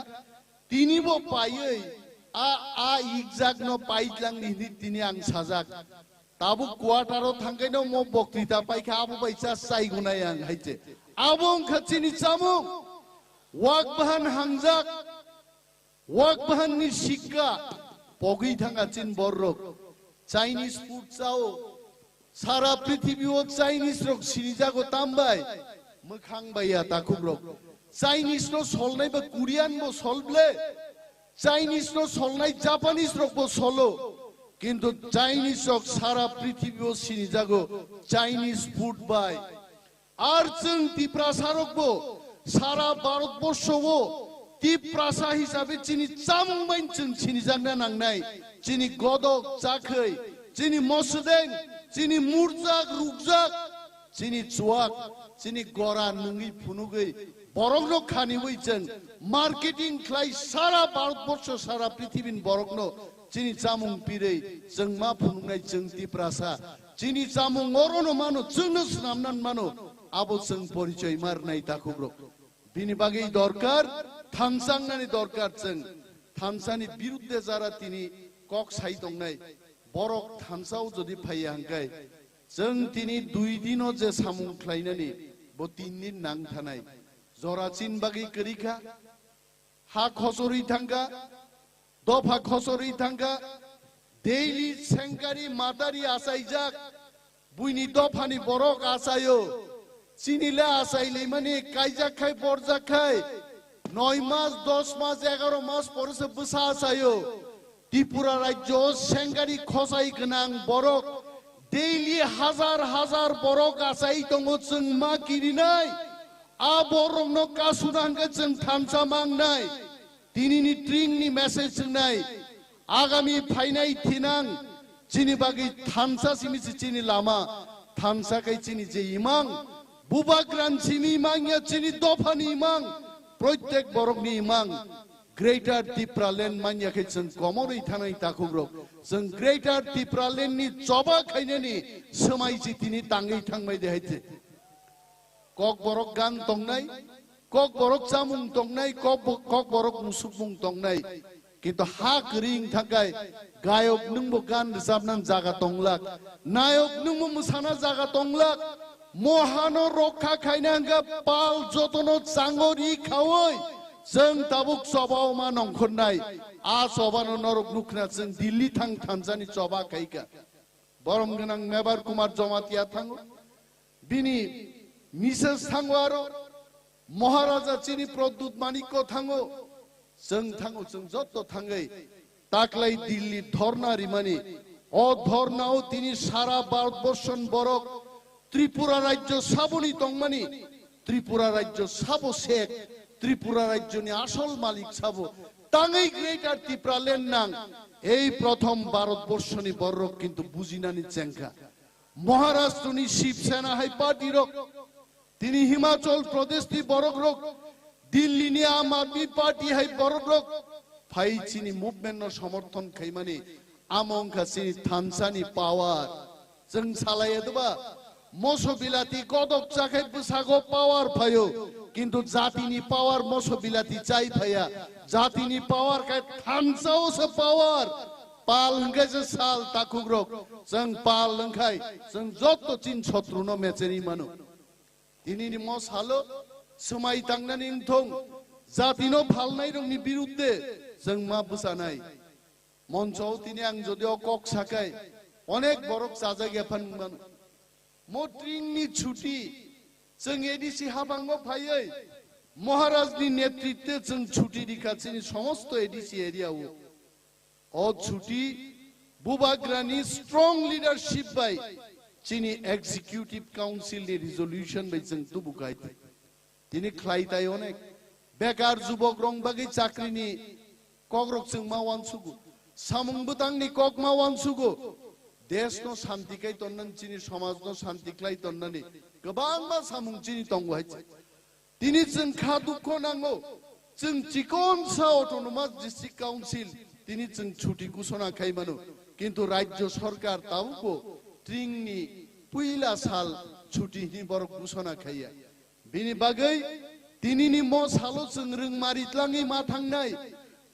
তিনিবো পাইयै আ ইগজাগনো পাইতলাংনি তিনি আং সাজাক তাবু কোয়ার্টারও থাঙ্গাইनो মো বক্তৃতা পাইখা আবু বাইসা সাইগুনাই আং হাইছে আবং খাচিনি চামু ওয়াকবাহান হাংজাক ওয়াকবাহান নি শিক্ষা পগই থাঙ্গা চিন বড়রক চাইনিজ ফুড চাও সারা পৃথিবীও চাইনিজ রক সিরিজাগো তামবাই মোখাং বাইয়া তাকুব রক চাইনিজ নো সলনাই বা কোরিয়ান বো সলবলে চাইনিজ নো সলনাই জাপানিজ রক বো সলো কিন্তু চাইনিজ রক সারা পৃথিবীও সিরিজাগো চাইনিজ ফুড বাই আর जों ত্রিপুরা রক বো সারা ভারতবর্ষ বো ত্রিপুরা হিসাবে চিনি চামবাইন जों সিনিজাগনা নাংনাই চিনি গদক চাখৈ চিনি মসদেং চিনি মুরজাক রুকজাক চিনি চুয়াক চিনি গরা নঙ্গি ফুনুগৈ বরগনো খানিবই जों মার্কেটিং খ্লাই সারা ভারতবর্ষ সারা পৃথিবীন বরগনো চিনি জামুং পিरै जों मा ফুনুংনাই जों ত্রিপুরা চিনি জামুং অরনো মানো जोंनो স্নামনান মানো আবো जों পরিচয় মারনাই তাকুব্রক বিনি বাগেই দরকার থামসাংনানি দরকার जों থামসানি বিরুদ্ধে যারা তিনি কক সাই দংনাই বরক থামসাও যদি ফাই হাंखाय जों তিনি 2 দিনও যে সামুং খ্লাইনানি বো 3 দিন নাং থানাই জরাচিন বাগি করিখা হা খসরি থাঙ্গা দফা খসরি থাঙ্গা ডেইলি সেঙ্গারি মাদারি আসাইজাক বুইনি দফানি বরক আসায়ো চিনিলে আসাইলে মানে কাইজা খাই বরজা খাই 9 মাস 10 মাস 11 মাস পরে বসা আসায়ো ত্রিপুরা রাজ্য সেঙ্গারি খসাই গনাং বরক ডেইলি হাজার হাজার বরক আসাই দङ जों मा কিরিনাই আ বরংনো কাসুনাঙ্গে जों থামসা মাংনাই তিনিনি ট্রিংনি মেসেজ নাই আগামী ফাইনাই থিনাং চিনি বাগি থামসা সিমিসি চিনি লামা থামসা কাই চিনি যে ইমাং বুবাগ্রান সিমি মাংয়া চিনি দফানি ইমাং প্রত্যেক বরকনি ইমাং গ্রেটার ত্রিপুরা ল্যান্ড মানিয়াকে जों কমরই থানাই তাকুব্রক जों গ্রেটার ত্রিপুরা ল্যান্ডনি জবা খাইনানি समायसि তিনি তাঙ্গै থাংবাই দেহাইতে কক বরক গান তংনাই কক বরক জামুং তংনাই কক বরক মুসুকমুং তংনাই কিন্তু হাক রিং থাকায় গায়ক নংবো গান রোজাবনান জায়গা তংলাক নায়ক নংবো মোসানা জায়গা তংলাক মহানো রক্ষা খাইনাঙ্গা পাল যতনো চাঙ্গরি খাওই जों ताबुक सबाव मा नंखरनाय आ सबानो नरक नुखना जों दिल्ली थां थामजानि सबा खायका बरम गोनां मेबार कुमार जमातिया थाङो बिनि मिसेस थाङो आरो महाराजा चिनि प्रद्युत मानिको थाङो जों जत्त थाङै ताकलाई दिल्ली धरना रिमानि अ धरनाओ तिनि सारा भारतबर्षन बरक त्रिपुरा राज्य साबनि दंमानि त्रिपुरा राज्य साबो शेख ত্রিপুরা রাজ্যনি আসল মালিক সাবো তাঙ্গই গ্রেটার ত্রিপুরা ল্যান্ড নাং এই প্রথম ভারতবর্ষনি বড়রক কিন্তু বুজিনানি চেঙ্কা মহারাষ্ট্রনি শিবসেনা হাই পার্টি রক তিনি হিমাচল প্রদেশনি বড়ক রক দিল্লিনি আম আদমি পার্টি হাই বড়ক রক ফাইচিনি মুভমেন্ট সমর্থন খাইমানি আমংখা চিনি থামসানি পাওয়ার जों সালাইয়েদবা मोसो बिलाती कदक चाखाय बसागो पावर फायो किंतु जातिनी पावर मोसो बिलाती चाय फाया जातिनी पावर का थामसाओ से पावर पाल हंगे से साल ताकुग्रक जों पाल लंखाय जों जत्तो चिन शत्रुनो मेचेनि मानो तिनिनि मस हालो समाय तांनानि थं जातिनो फालनाय रंनि बिरुद्धे जों मा बुसानाय मन्चआव तिनि आं जदिও কক साखाय अनेक बरक जाजागे फान मोट्रिंनि छुटी जों एडिसि हाबांगो फायै মহারাজনি নেতৃত্বে जों ছুটি রিখাচিনি সমস্ত এডিসি এরিয়াও ও ছুটি বুবাগ্রানি স্ট্রং লিডারশিপ বাই চিনি এক্সিকিউটিভ কাউন্সিল नि রিজলিউশন বাই जों তুবুকাইতে তিনি খ্লাইতাই অনেক বেকার যুবক রং বাগি চাকরিনি কগরক जों মাওয়ান সুগু সামুং বুতাংনি কক মাওয়ান সুগু देश नो शांति kai तन्नन चिनी समाज नो शांति क्लाइ तन्ननि गोबां मा सामुं चिनी तंगहाय दिनै जों खा दुख नांगौ जों चिकन सा अटोनमास डिस्ट्रिक्ट काउन्सिल दिनै जों छुटि घोषणा खाइमानो किन्तु राज्य सरकार ताउको ट्रिंगनि पुइला साल छुटिनि बरक घोषणा खाइया बिनि बागै दिनैनि म सालो जों रों मारितलाङै मा थांनाय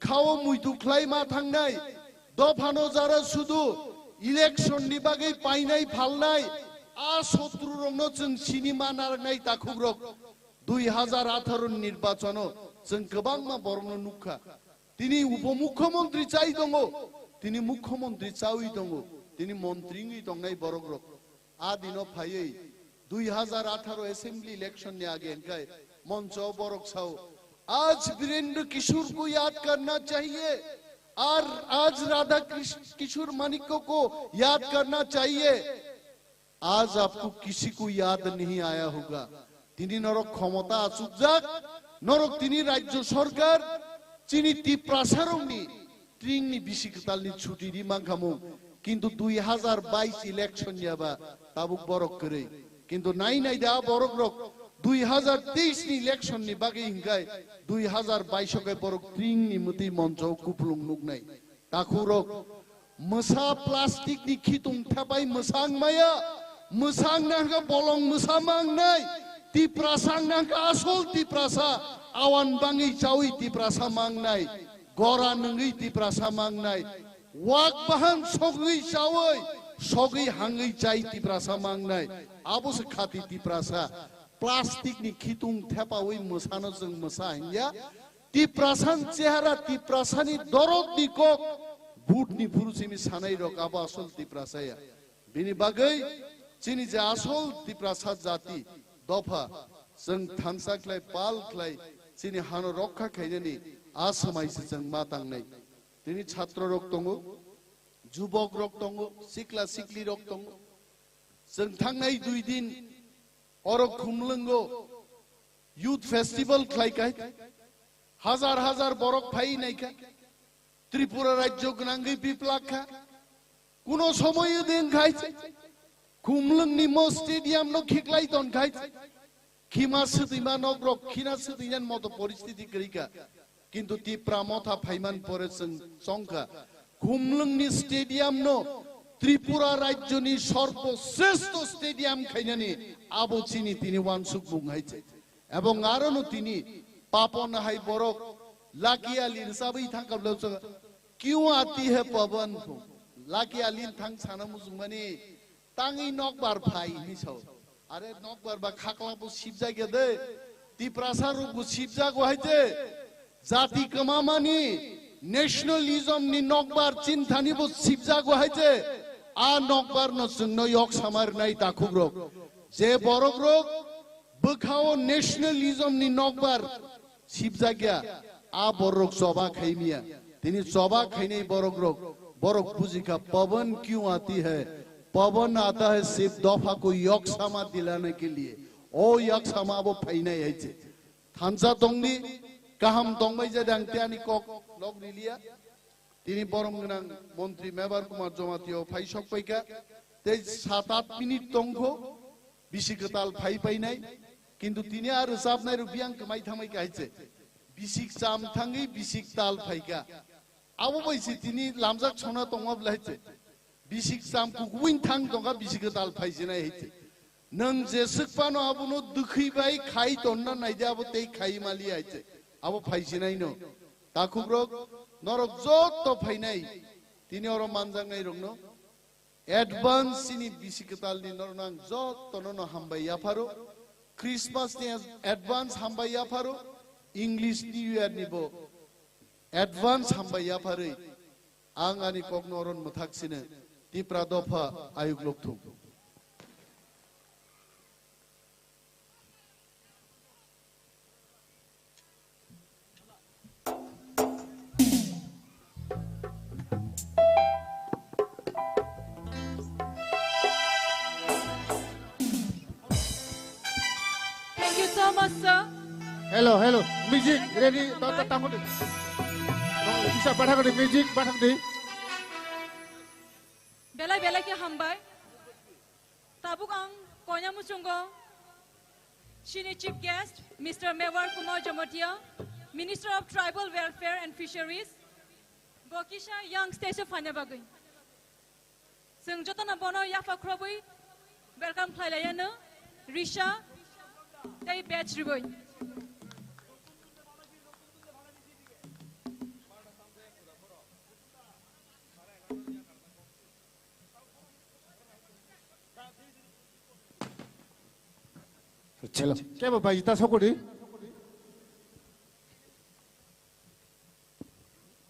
खाव मुइदुख्लाय मा थांनाय दफानो जारा सुदु इलेक्शन नि बागै पाइनाय फालनाय आ शत्रु रंनो जों सिनेमा नारनाय दाखुग्रक 2018 निर्वाचन जों गोबां मा बरनो नुखा दिनै उपमुख्यमन्त्री चाइ दङ दिनै मुख्यमन्त्री चाइ दङ दिनै मन्त्रीङै दंनाय बरग्रक आ दिनो फायै 2018 असेंबली इलेक्शन नि आगे इनका मंच बरक साव आज वीरेंद्र किशोर को याद करना चाहिए और आज राधा किशोर मानिको को याद करना चाहिए आज आपको किसी को याद नहीं आया होगा তিনি নরক ক্ষমতা আসুক যাক নরক তিনি রাজ্য সরকার চিনি তি প্রাসারংনি ট্রিংনি বিশিকতালনি ছুটিনি মাংখামু কিন্তু 2022 ইলেকশন যাবা তাবুক বরক করে কিন্তু নাই নাই দা বরক রক 2023 नि इलेक्शन नि बागै हिंगाय 2022 के बरक ट्रिंगनि मति मञ्चौ कुपलुं नुगनाय ताखुरक मसा प्लास्टिक नि खितुं थाबाय मसां माया मसां नांगा बलं मसा मांगनाय ती प्रासां नांगा आसल ती प्रासा आवान बाङै चावै ती प्रासा मांगनाय गरा नङै ती प्रासा मांगनाय वाक बाहान सगै चावै सगै हाङै चाइ ती प्रासा मांगनाय आबोस खाति ती प्रासा प्लास्टिक नि खितुं थेपावै मोसानो जों मोसा हिया ती प्रासान चेहरा ती प्रासानि दरद नि कक बुट नि फुरुसिमि सानाय रक आबा आसल ती प्रासाया बिनि बागै चिनि जे आसल ती प्रासा जाति दफा जों थानसाख्लाय पालख्लाय चिनि हानो रक्षा खायनानि आसामायसो जों मातांनाय दिनै छात्र रक दङ जुबक रक दङ सिख्ला सिख्लि रक दङ जों थांनाय 2 दिन और खुमलंगो यूथ फेस्टिवल खाइकाय हजार हजार बरक फाइ नाइका त्रिपुरा राज्य गनांगै बिप्लाखा कुनो समय दिन खाइছে खुमलंगनि म स्टेडियाम नो खिक्लाय दन खाइছে खिमा सदिमा नग्रक खिना सदियान मतो परिस्थिति करिका किन्तु ती प्रामथा फाइमान परे जों संखा खुमलंगनि स्टेडियाम नो त्रिपुरा राज्यनि सर्वश्रेष्ठ स्टेडियाम खाइनानि आबो चिनि तिनि वानसुक बुंहायছে এবং আরনো তিনি पापन हाय बरक लाकियाली हिसाबै थांकाब्ला क्यों आती है पवन लाकियालिन थां साना मुजुमानि ताङै नकबार फाइ हिसाव अरे नकबार बा खाकलाबो सिबजा गेदे ती प्रासारु सिबजा गहायते जाति कमामानि नेशनलिज्म नि नकबार चिन्तानि बो सिबजा गहायते आ नकबार न जोंनो यक सामारनाय दाखुग्रक जे बरग्रक बखाव नेशनलिज्म नि नकबार सिबजा गया आ बरक जबा खाइमिया तिनी जबा खाइनै बरग्रक बरक बुजिका पवन क्यों आती है पवन आता है सिर्फ दफा को यक सामा दिलाने के लिए ओ यक सामा बो फाइनाय हैছে थानसा दंनि गाहाम दंबाय जादों त्यानि कक लग निलिया তিনি বরম গনাং মন্ত্রী মেবার কুমার জমাতীয় ফাইসক পাইকা তে 7-8 মিনিট তংখ বিশিকতাল ফাই পাইনাই কিন্তু তিনি আর সাবনাই রুবিয়াং কমাই থামাই কাইছে বিশিক চাম থাঙ্গি বিশিক তাল ফাইকা আবো বাইছে তিনি লামজাক ছনা তংমাব লাইছে বিশিক চাম কুকুইন থাং দঙ্গা বিশিকতাল ফাইজনাই হইছে নং যে সকপানো আবনো দুখৈবাই খাই তন্না নাইদে আবো তেই খাই মালি আইছে আবো ফাইজনাই ন তাকুগ্রক नरक जत फाइनाय तिनी और मानजांगाय रंगनो एडवांस सिनी बिसिकतालनि नरनां जत ननो हामबाय याफारो क्रिसमास नि एडवांस हामबाय याफारो इंग्लिश न्यू इयर निबो एडवांस हामबाय याफारै आं आनि कगनरन मथाक्सिनो तिप्रा दफा आयुग लक्थु masa Hello, hello. Music ready. Tata tangkut. Bisa patah kali music patah di. belai ke hambai tabuk ang konya muchungo sini chief guest Mr. Mewar Kumar Jamotia, Minister of Tribal Welfare and Fisheries, Gokisha Young Station Fanyabagai. Sing Jotana Bono Yafa Krobui, welcome Playana, Risha, Day Batch Riboy. Hello. Kaya ba kita sokor di?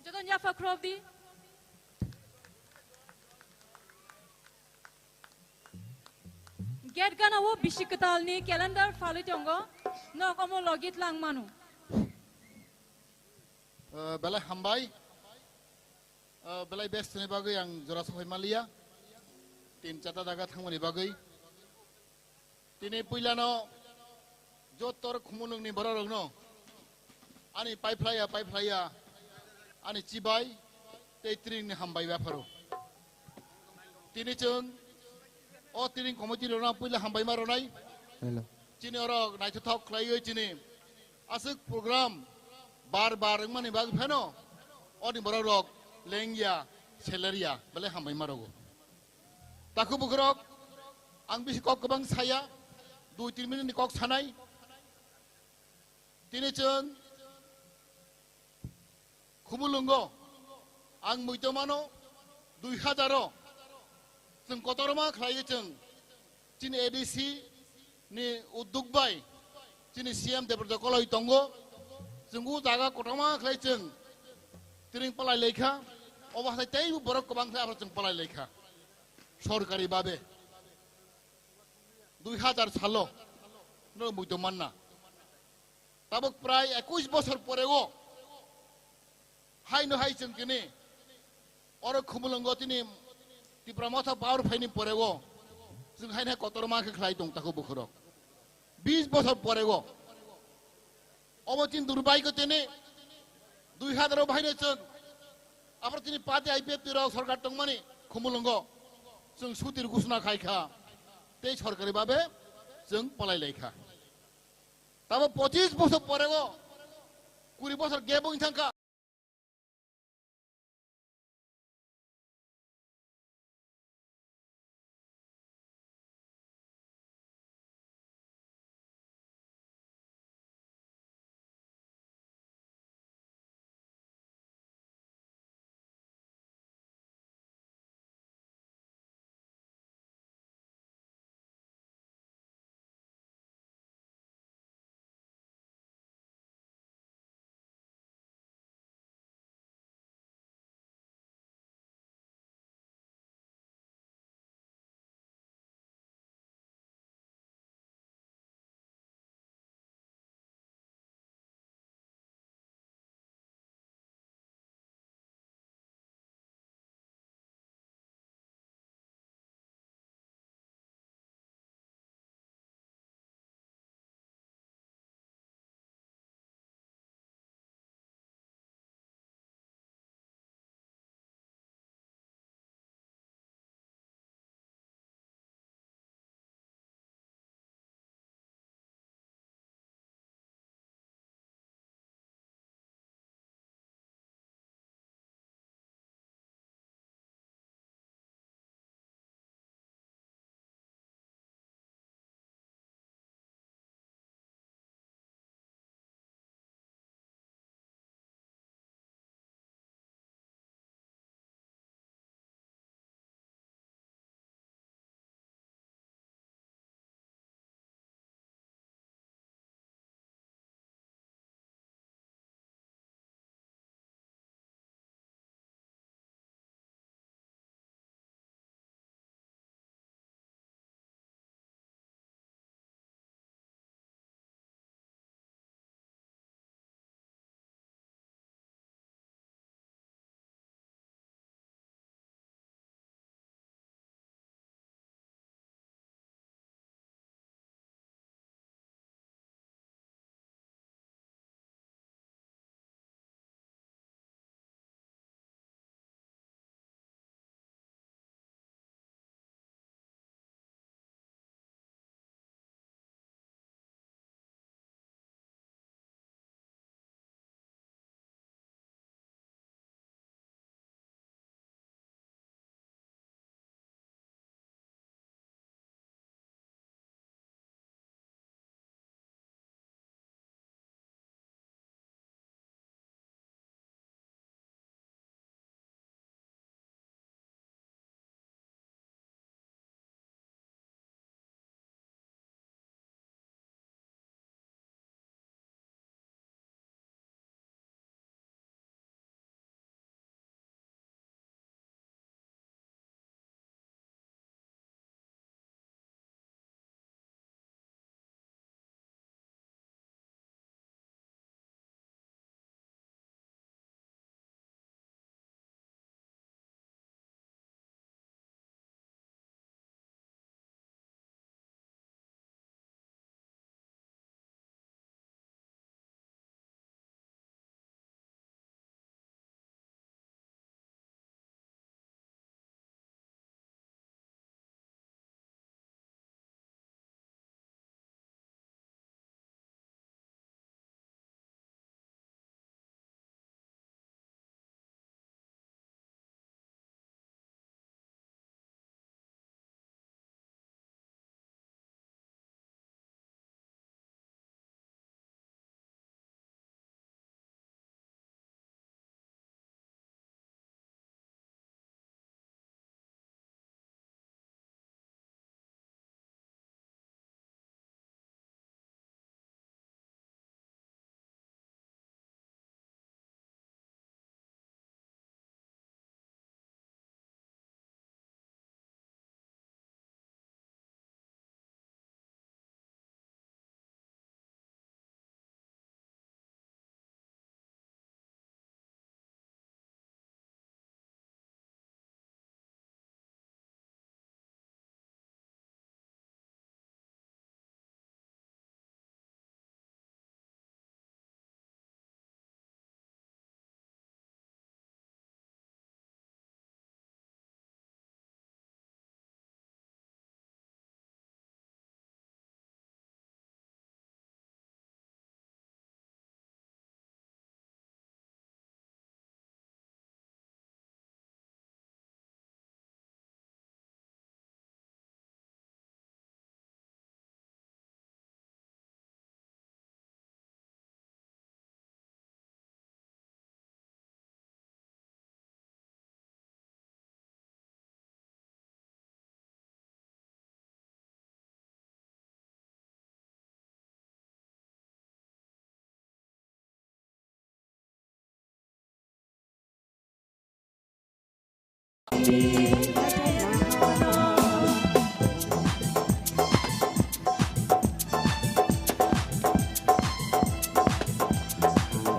Joton Yafa Krobdi. Get gana wo bishikatal ni calendar follow tongo no komo logit lang manu. Belai hambai, belai best ni bagai yang jelas hoy malia, tin cata dagat hamuni bagai. Tini puilano jotor kumunung ni bororong no, ani pipeline, ani cibai, tetring ni hambai baparo. Tini cun, oh tini komodi rona puila hambai maronai. Hello. Cini orang naik talk lagi cini, asik program bar mana bagi peno, oh ni bororong lengya, seleria, boleh hambai marogo. Taku bukrok, ang bisi kok kebang saya. 2-3 minit ni kok sanai tini chen khumulungo ang muito mano 2000 seng kotorma khlai cheng chini ADC ni udug bai chini CM de protocol oi tongo senggu jaga kotoma khlai cheng tiring palai lekha obasai tei borok kobang khlai abra cheng palai lekha সরকারি ভাবে 2000 সালো no muito manna tabuk prai 21 বছর পরেও high no high চংকিনি or খুমুলঙ্গ তিনি তিপ্রামথা পাওয়ার ফাইনি পরেও जों हायना कतरमा खख्लाय दं ताखौ बुखरो 20 বছর পরেও অবচিন দুর্ভাগ্য তেনে 2000 বাহিনী जों আবার তিনি পাতে আইপিএফ তিরাও সরকার দं মানে খুমুলঙ্গ जों সুতির ঘোষণা খাইখা তে সরকারি ভাবে जों পলাইলাইখা তারপর 25 বছর পরেও 20 বছর গেবং থাকা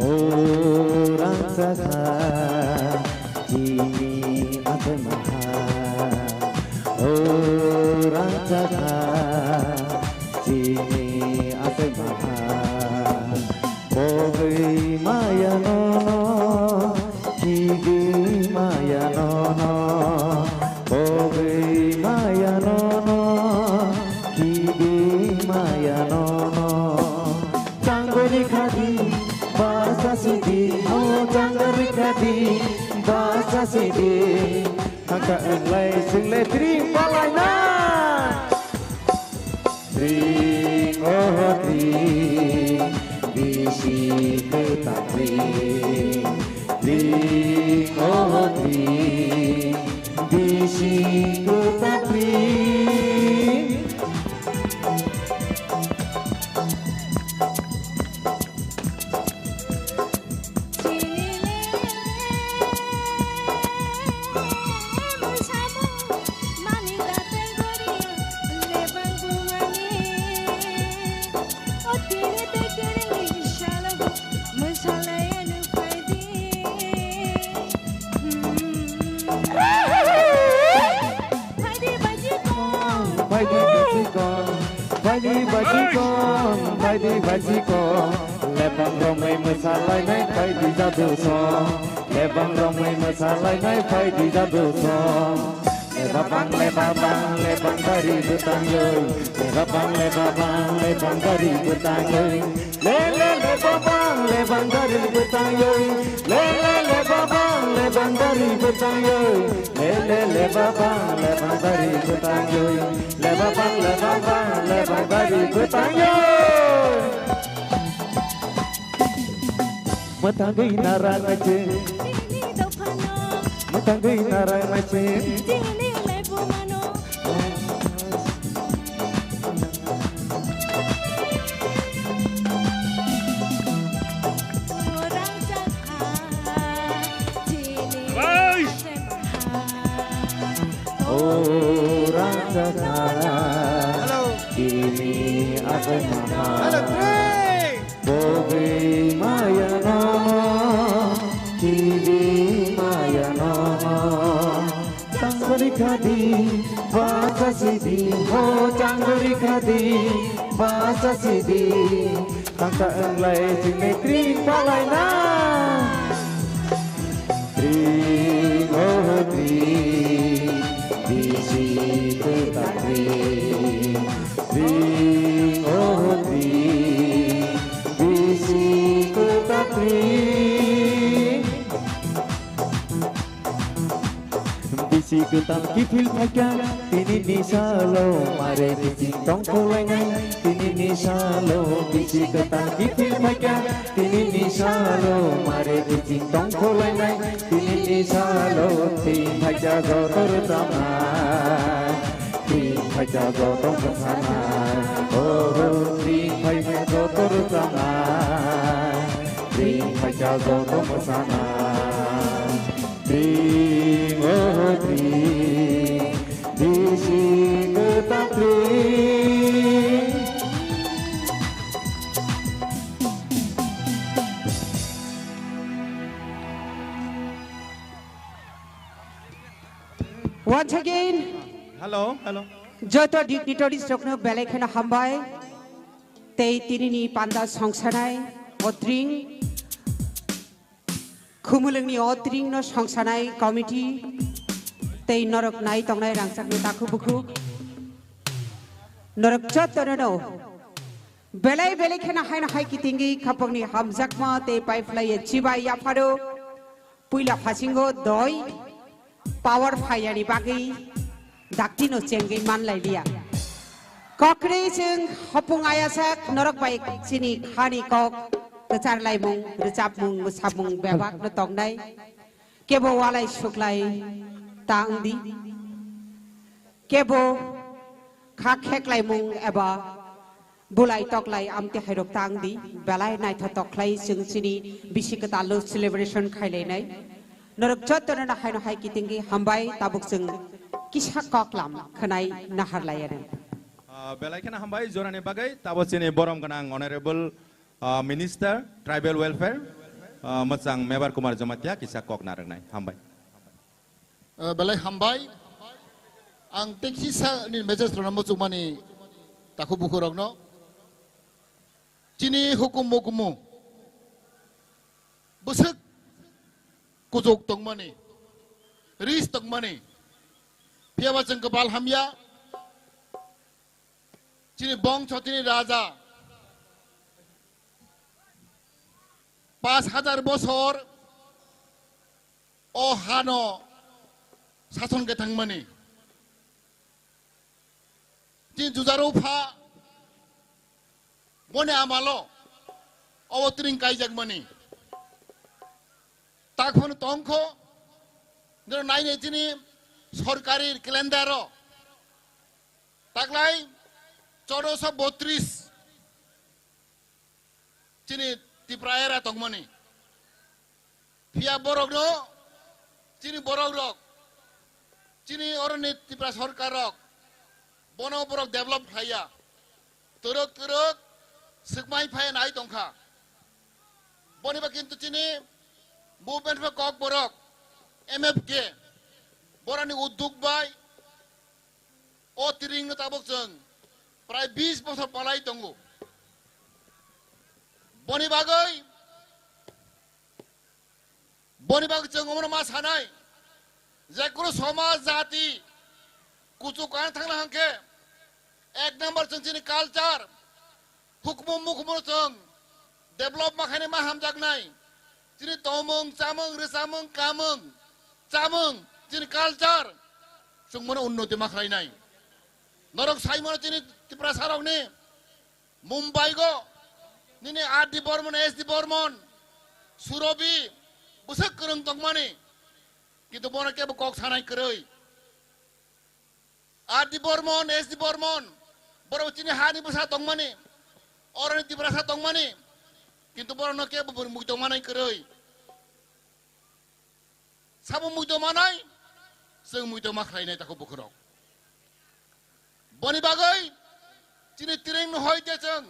Orang saka jini ate maha Orang saka jini ate maha Bogi maya nono Kigi maya nono Bogi maya nono Kigi maya nono Tanggoni khadi Bahasa Sidi, oh jangan rekadi Bahasa Sidi, angka enlai senglai tring palaina Tring, oh tring Bisi ketak tring Tring, oh tring Bisi ketak tring Bajikong, lebang romai masalai nai pai di jadu song, lebang romai masalai nai pai di jadu song. Lebang dari betang yoi, lebang dari betang yoi, lebang dari betang yoi, lebang dari betang yoi, lebang dari betang yoi, lebang dari betang yoi. Matanggai narang aje, matanggai narang aje. Orang sekarang kini akan mahal. Bogi maya nono, kini maya nono. Tanggari khadi bahasa Sidi, oh tanggari khadi bahasa Sidi. Tangka enlai jinai tring palaina, tring oh tring, bisi ketak tring, tring oh tring, bisi ketak tring. Bisi ketak kifil pakai, tini nisalo mare bisi tongkol lengan, tini nisalo bisi ketak kifil pakai, tini nisalo mare bisi tongkol lengan, tini nisalo tin pakai gotor tangan, tin pakai gotor bersama, oh tin pakai gotor tangan, tin pakai gotor bersama. Tring, oh tring, bisi ketak tring. Once again, hello. joto dignitaries rokno belai khena hambai, tei tinini panda songsanai, otring, Khumulungni otring no songsanai committee, tei norok nai tongnai rangsak ni taku buku, norok joto no, belai khena haina hai kitingi kapongni hamjakma tei pipeline chibai yapado, puila fasingo doi, power fire bagi, daktino cenggi manlai dia. Kokri sing hopung ayasak norok baik sini khani kok. Kecar lai mung, recap mung, musab mung, bebak no tong dai. Kebo walai suklai tang di. Kebo khak lai mung eba bulai tok lai amti hairok tang di. Belai nai tha tok lai sing sini bisi ketalo celebration khai lai nai. नरक जतन ना हाय हाय कितिंगी हमबाय Tabuk जों किसा ककलाम खनाय नाहार लायानो बेलायखेना हामबाय जरानि बागै ताबो जोंनि बरम गोनां अनारेबल मिनिस्टार ट्राइबेल वेलफेयर मोजां मेबार कुमार जमातिया किसा कक नारनाय हामबाय बेलाय हामबाय आं टेक्सि सा नि मेसेज रना मुजुमानि ताखु बुखुरगनो चिनि हुकुम मुकुमु बसक कुजोक तंगमानि रिस तंगमानि फियाबा जों कबाल हामिया चिनि बंग छतिनि राजा 5000 বছর ও হানো শাসন কে থাংমানি তিন জুজারো ফা মনে আমালো অবতরিং কাইজাকমানি তাখন তংখ নাইনে চিনি সরকারি ক্যালেন্ডার তাকলাই 1432 চিনি तिप्रायरा तंगमनी फिया बरक नो चिनी बरक रक चिनी अरनि तिप्रा सरकार रक बनो बरक डेभलप फाया तरक तरक सिगमाई फाया नाय तंखा बनिबा किन्तु चिनी मुभमेंट फर कक बरक एमएफके बरानि उद्योग बाय ओ तिरिंग ताबक जों प्राय 20 बছর पालाय दंगो बनी बागै जों उमर मा सानाय जेकुनु समाज जाति कुचुकान थांना हांखे एक नंबर जों जोंनि कालचार हुकुम मुकुम जों डेभलप माखाने मा हामजागनाय जोंनि तमंग चामंग रोसामंग कामंग चामंग जोंनि कालचार जों मन उन्नति माखायनाय नरक साइमन जोंनि त्रिपुरा सारावनि मुम्बाइ गो निने आदि बर्मन एसडि बर्मन सुरबि बुसक करंग तंगमानि किन्तु बना केबो कक सानाय करय आदि बर्मन एसडि बर्मन बरबचिनि हानि बुसा तंगमानि अरनि तिब्रासा तंगमानि किन्तु बरन केबो मुक्त मानाय करय साबो मुक्त मानाय जों मुक्त माखायनाय ताखौ बुखराव बनि बागै चिनि तिरें होयते जों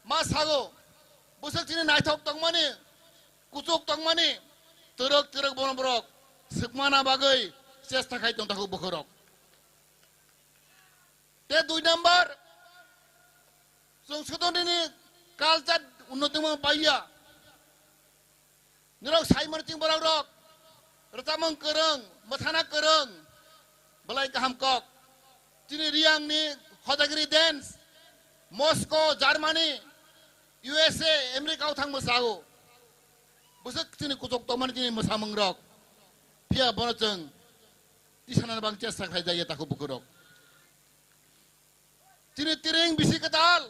मा सागो बुसक चिनि नायथक तंगमानि कुचुक तंगमानि तरक तरक बनबरक सिकमाना बागै चेष्टा खाय तंग ताखौ बुखरक ते 2 नम्बर जों सदननि कालचार उन्नति मा पाइया निरक साइमन चिं बरक रक रतामंग करंग मथाना करंग बलाय गाहाम कक चिनि रियांगनि हदागिरि डेन्स मस्को जार्मानी USA अमेरिका थांग मोसागो बुसक चिनि कुचक तमानि चिनि मोसामंग रक फिया बनजों तिसाना बां चेष्टा खाय जायो ताखौ बुखरक चिनि तिरें बिसि कताल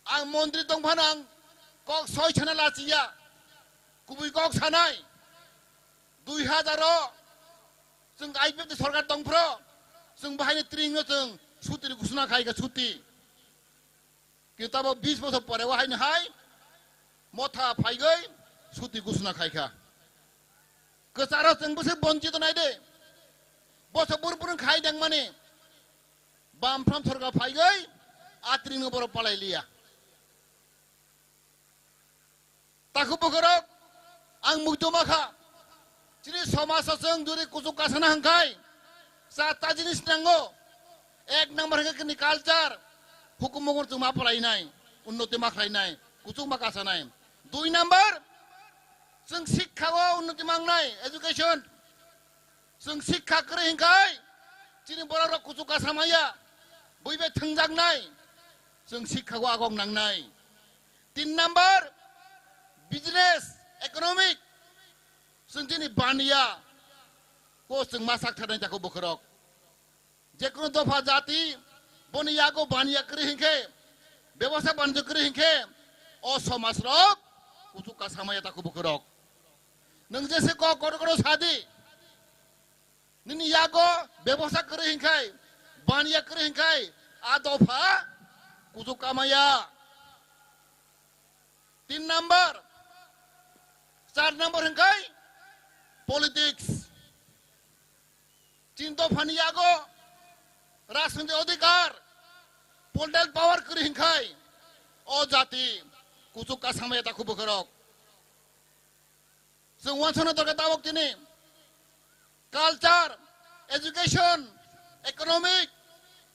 आं मन्त्रि दंफानां कक 6 छाना लाचिया कुबुइ कक सानाय 2000 जों आइपिएफ सरकार दंफ्रो जों बाहायनो त्रिंनो जों सुतिनि घोषणा खायगा सुति किताब 20 बছর পরে ওহাইनो हाय मथा फाइगै सुति घोषणा खायखा कचारा जों बसे बन्चित नाय दे बस बुरपुरन खायदों माने बामफ्राम सरकार फाइगै आत्रिनो बर पालायलिया ताखौ बगरक आं मुक्त माखा चिनि समाजजों जुदि कुचुक कासाना हांखाय साता जिनिस नांगौ एक नम्बर नि कालचार हुकुम मगर जों मा पालायनाय उन्नति माखायनाय कुचुक मा कासानाय 2 नम्बर जों शिक्षाखौ उन्नति मांनाय एजुकेशन जों शिक्षा करे हिंखाय चिनि बर कुचुक कासामाया बयबे थंजागनाय जों शिक्षाखौ आगम नांनाय 3 नम्बर बिजनेस इकोनॉमिक जों दिनै बानिया को जों मा साखथारनाय ताखौ बखरक जेकुनु दफा जाति बनिया को बानिया करे हिंखे व्यवसाय बानिज्य करे हिंखे ओ समाज रक कुचुक कासामाया ताखौ बखरक नों जेसे को करो सादी निनि यागो व्यवसाय करे हिंखाय बानिया करे हिंखाय आ दफा कुचुक कामाया 3 नम्बर 4 नम्बर हिंखाय politics चिंतो फनियागो राजनीति अधिकार political power kering kai o jati kusuk ka samaya ta kubu kerok semua sana terkata waktu ini culture education economic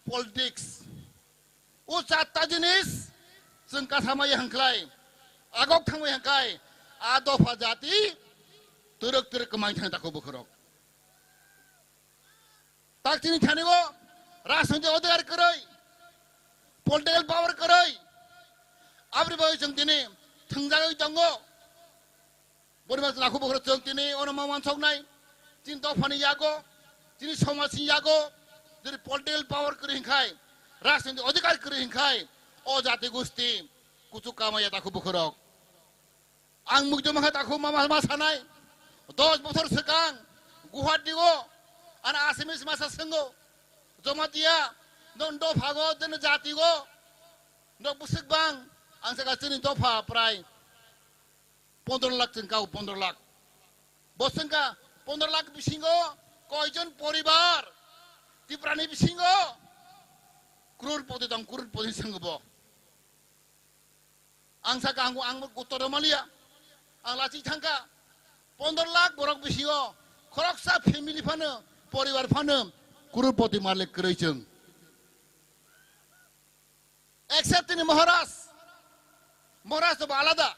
politics usata jenis sengka samaya hangklai agok thangwai hangkai adofa jati teruk kemang thang ta kubu kerok tak sini thanigo राजनीति अधिकार करै political power करै abri boy jeng tini thangjagai tango borimas laku bokro jeng tini ono maman sognai cinta phani yago tini somaj yago jeri political power kरै hingkai राजनीति अधिकार kरै hingkai o jati gusti kucu kamaya taku bokro ang mugjo mangha taku mama sanai 10 বছর sekang guhatigo ana asimis masa sengo Jomatia, non do pago, den jatigo, no busik bang, ang sa kasin do pa pray. 15 lakh kau 15 lakh. Bosen ka 15 lakh bisingo, koijon poribar, ti prani bisingo, krur poti sangbo. Ang sa kanggo ang uttor malia, ang laci thangka 15 lakh borok bisingo, khorok sa family phane, poribar phane. Kurupoti Malik Kerajang. Except in Maharashtra. Maharashtra alada.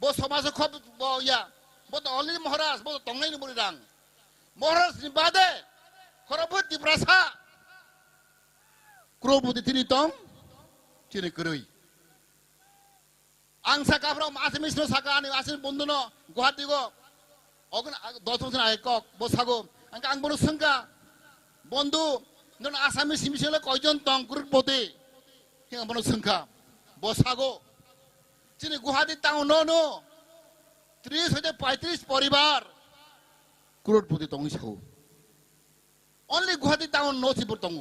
Bos Somasa Kop ya. But only Maharashtra, both Tongai Muridang. Maharashtra ni Bade. Korabut di Brasa. Kurupoti Tinitong. Ciri Kerui. Angsa Kapram Asimis no Sakani Asin Bunduno. Guhatigo. Ogun Dosong Aikok. Bosago. Angka Angbono Sangka. বন্ধু নন আসামি সিমিসলে কয়জন তং গ্রুপপতি হিং বন সংখ্যা বসাগো চিনি Guwahati town no 30 হইতে 35 পরিবার গ্রুপপতি তং সাগো অনলি গুয়াহাটি টাউন নো সিপুর তং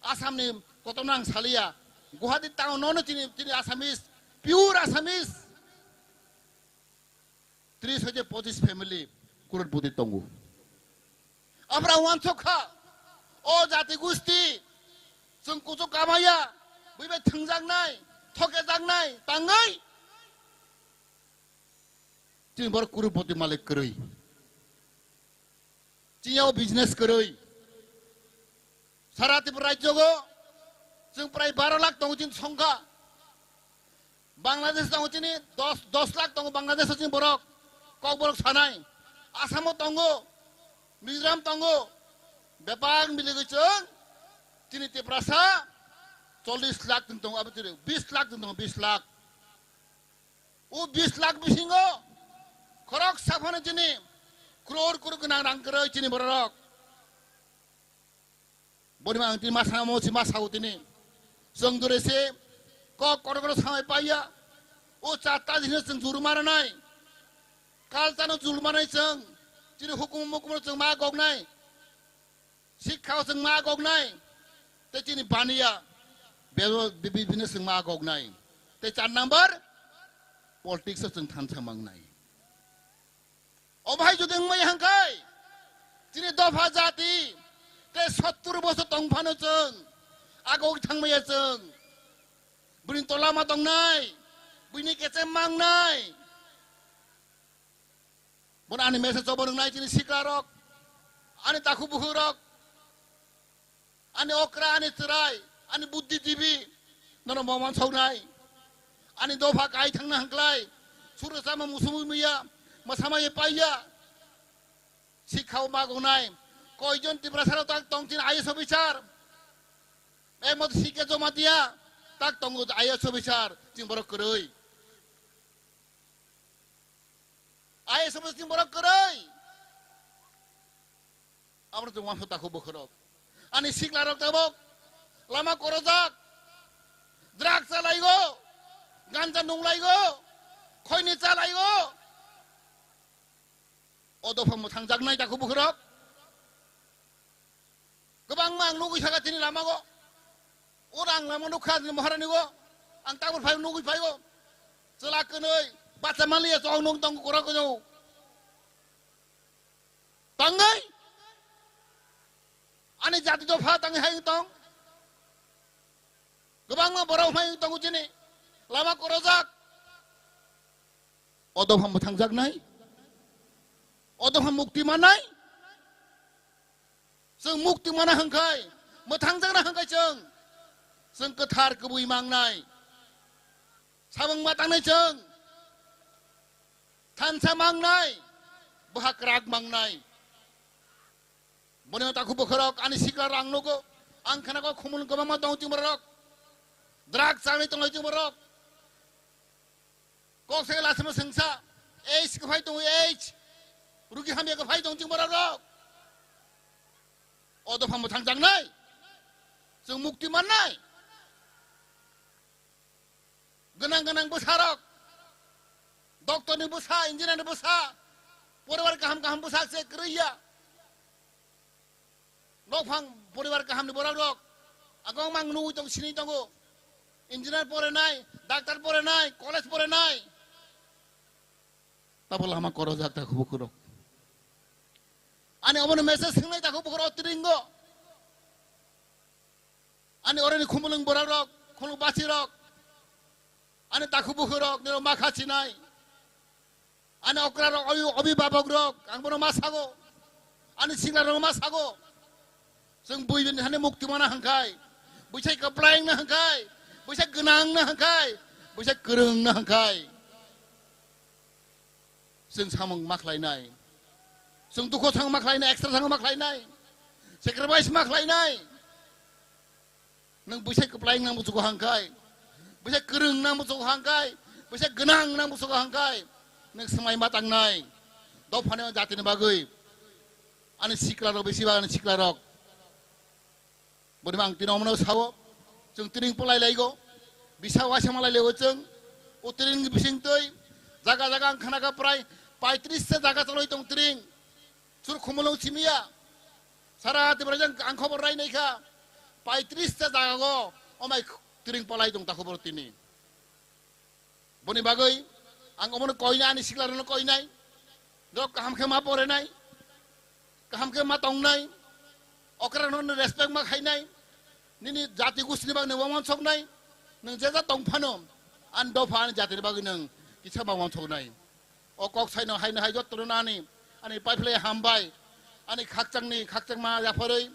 আসামনি কতনাং সালিয়া গুয়াহাটি টাউন নো চিনি আসামিস পিওর আসামিস 30 হইতে 25 ফ্যামিলি গ্রুপপতি তং আমরা ওয়ান চোখা o jati gusti जों कुचु कामाया बैबे थंजांनाय थकेजांनाय तांगै जों बर कुरुपति मालिक करै चियाव बिजनेस करै सारा त्रिपुरा राज्यगो जों प्राय 12 लाख दङ जों संख्या बांग्लादेश दङ चिनि 10 लाख दङ बांग्लादेश जों बरक कक बरक सानाय आसामाव दङ मिजोराम दङ बेपार मिलेगो जों चिनि त्रिपुरासा 40 लाख दङ अब 20 लाख दङ 20 लाख ओ 20 लाख बिसिङो खरक साफाने चिनि crore गोनां रां करै चिनि बरक बरिमा आंति मासा मोसि मासाउ तिनि जों दुरेसे क करगरो साय पाइया ओ चाता जिनिस जों जुरुमारानाय कालतानो जुरुमानाय जों चिनि हुकुम मुकुम जों मा गगनाय शिक्षाव जों मा गगनाय ते चिनि बानिया बिबिनो जों मा गगनाय ते 4 नम्बर पॉलिटिक्स जों थानसामांनाय अबाय जुदि मै हांखाय चिनि दफा जाति ते 70 बोसोर दंफानो जों आगौ थांमाया जों बुनि तलामा दंनाय बुनि केचे मांनाय बन आनि मेसेज जबरनाय चिनि सिकारक आनि ताखु बुहुरक आनि अक्रा आनि तराय आनि बुद्धिजीवी नन ममन सौनाय आनि दफा गाय थांना हांख्लाय सुरसामा मुसुमिया मसामाय पाइया शिक्षाव मागनाय कयजन त्रिपुरासाराव ताक दंथिन आईएस अफिसार ए मत सिके जमा दिया ताक दंगो आईएस अफिसार जों बरक करै आईएस अफिसार जों बरक करै आमर जों वान ताखौ बखरक आनि सिखलारक ताबक लामा करजाक ड्राग्स चालायगो गांजा नंलायगो खयनि चालायगो अदफा मोथांजागनाय ताखौ बखरक गोबां आं लुगैसागासिनो लामागो अरां लामा नुखादिनो महारानिगो आं ताबुर फाय लुगैफायगो जलाकनै बाचा मालिया जं नं दं गरागो Tangai. Ani jati dofa tangai hai tong. Gebang borau hai tong ujini. Lama korojak. Odom ham tangjak nai. Odom ham mukti manai. Seng mukti mana hangkai. Matangjak na hangkai jeng. Seng ketar kebui mangnai. Sabang matang nai jeng. Tansa mangnai. Bahak rag mangnai. Boneng taku bekerok ani siklar rang nogo. Angkana ko kumun kemama tong jeng berok. Drag sami tong jeng berok. Kok saya lasem sengsa. Age ke fai tong age. Rugi hamia ke fai tong jeng berok. Odo pam tangjang nai. Seng mukti manai. Genang-genang besarok. Doktor ni besar, engineer ni besar. Poriwar kaham besar se kerja. Lokpang poriwar kaham ni borok. Agong mang nu tong sini tonggo. Engineer pore nai, doktor pore nai, college pore nai. Tapos lama korojak tak kubukurok. Ani omong message sengai tak kubukurok tiringgo. Ani orang ni kumulung borok, kumulung basirok. Ani tak kubukurok ni rumah kacinai. Ani okra rok obi babok rok, ang bono masago. Ani singla rok masago. Seng bui bin hani mukti mana hangkai. Busai keplaing na hangkai. Busai genang na hangkai. Busai kereng na hangkai. Seng samang maklai nai. Seng tuko sang maklai nai, ekstra sang maklai nai. Sacrifice maklai nai. Nang busai keplaing nang musuh hangkai. Busai kereng nang musuh hangkai. Busai genang nang musuh hangkai. Nang semai matang nai. Dau pane jati ni bagui. Ani siklarok besi ba ani siklarok. Bodi mang tino mano sawo. Jeng tiring pulai laigo. Bisa wasa malai lego jeng. Utiring bising toy. Jaga-jaga angkana ka prai. 35 jaga toloi tong tiring. Sur kumulong simia. Sara hati berajang angkobor rai nai ka. 35 jaga go. Omai tiring pulai tong takobor tini. Boni bagui. Ang omong koina ani siklar no koinai. Dok kaham ke ma pore nai. Kaham ke ma tong nai. Okra no respect ma khai nai. Nini jati gusti bang ne wamon sok nai. Nang jaga tong phanom. An do phan jati bang nang kisah wamon sok nai. Okok sai no hai na hai jot turunani. Ani pai play hambai. Ani khakchang ma ya pharoi.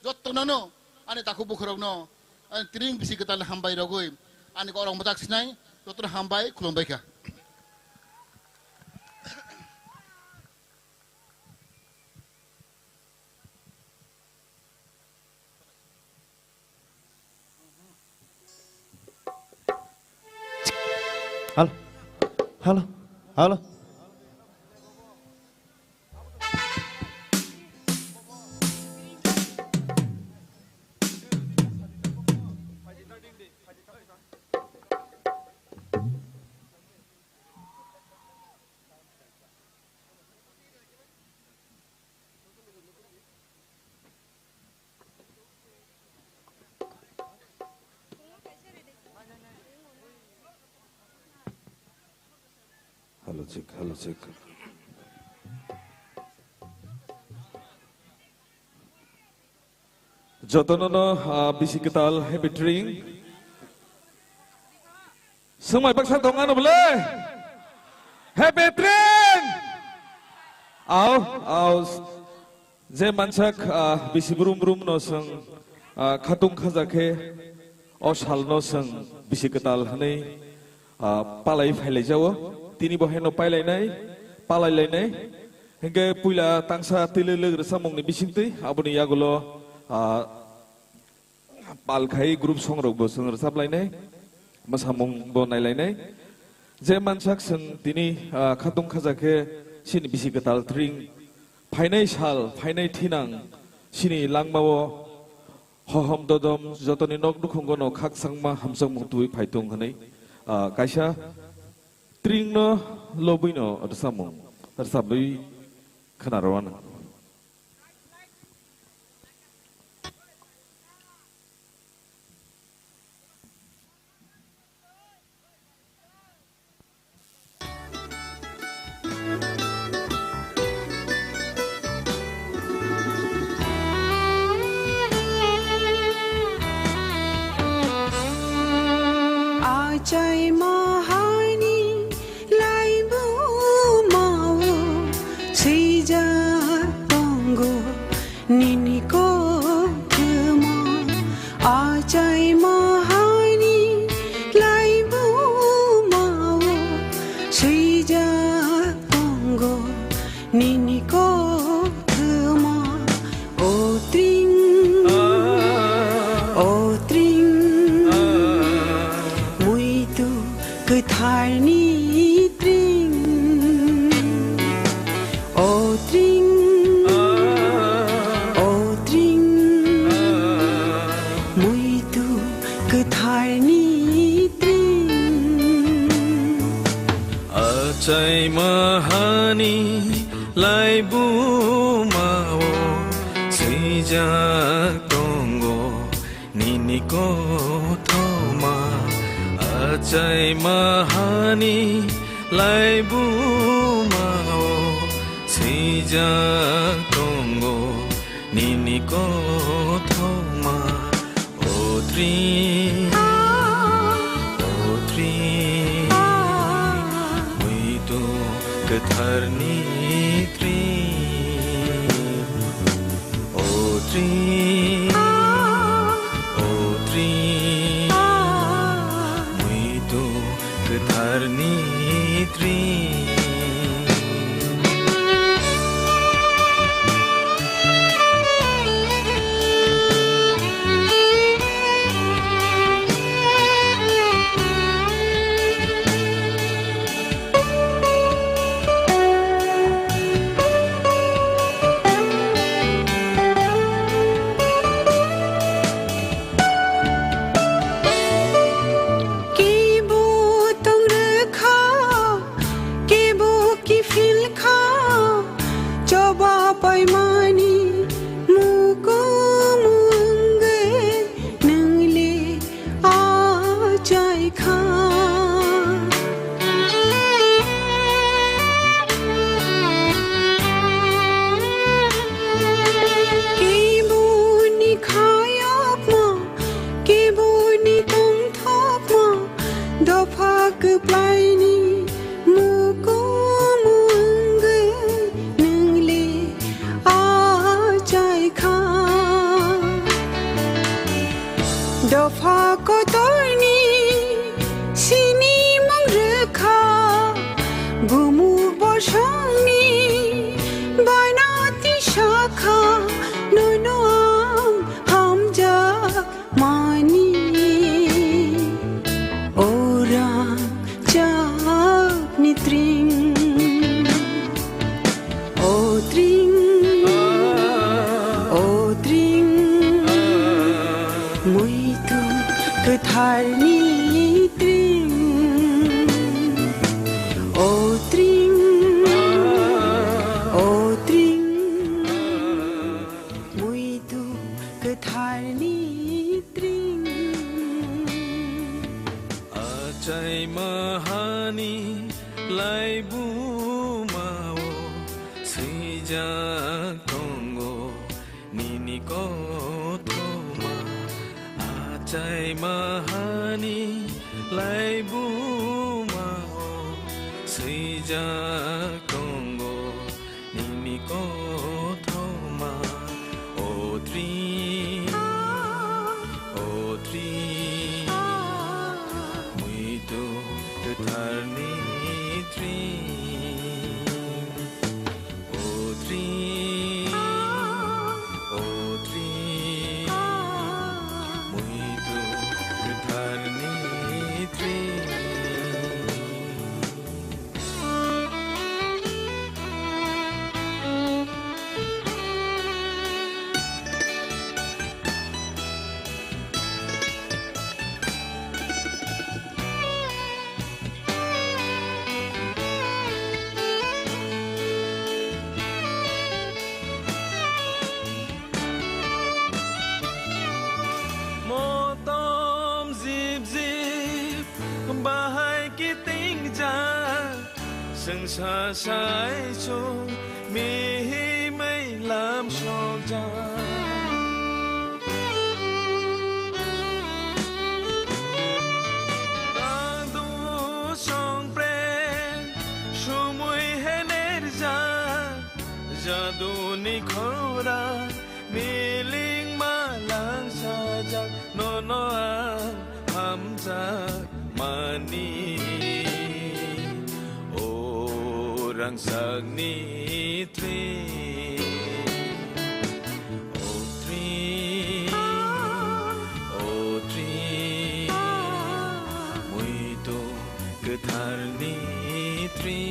Jot tunano. Ani taku bukhorok no. Ani tiring bisi ketal hambai rogoi. Ani ko orang batak sinai. Jot hambai kulombai ka. Halo. Halo cek. Jotonono bisi ketal happy drink. Semua paksa tongan boleh. Happy drink. Aw. Je mansak bisi burum no seng khatung khajake osal no seng bisi ketal hanai palai failai jawo. Tini boheno palai lainai, hingga pula tangsa tilele samong ni bisingti, abuni yagulo palkai grup songrok bosong resap lainai, masamong bonai lainai. Zaman sak seng tini khatung khajake sini bisi ketal tring, fainai sal, fainai tinang, sini langmawo hohom dodom jotoni nok dukhongono khak sangma hamsang mutui phaitung hanai, kaisa Tring no lobby no ada samong, tersabai kenarawan. Acai mahani lai bu mau sejak tunggu nini ko kema acai mahani lai bu mau sejak tunggu nini ko kema oh tring Ketharni tring oh tring mui tu ketharni tring acai mahani lai bu mau sejak tonggo nini ko thoma acai mahani lai bu mau sejak tonggo nini ko thoma oh tri mui tu ketharni tri oh tri Ketharni tri xa sai cho mi mây làm cho cha ta Saduni khora miling malang sajak nonoan hamzak mani orang sagni tri muito getarni tri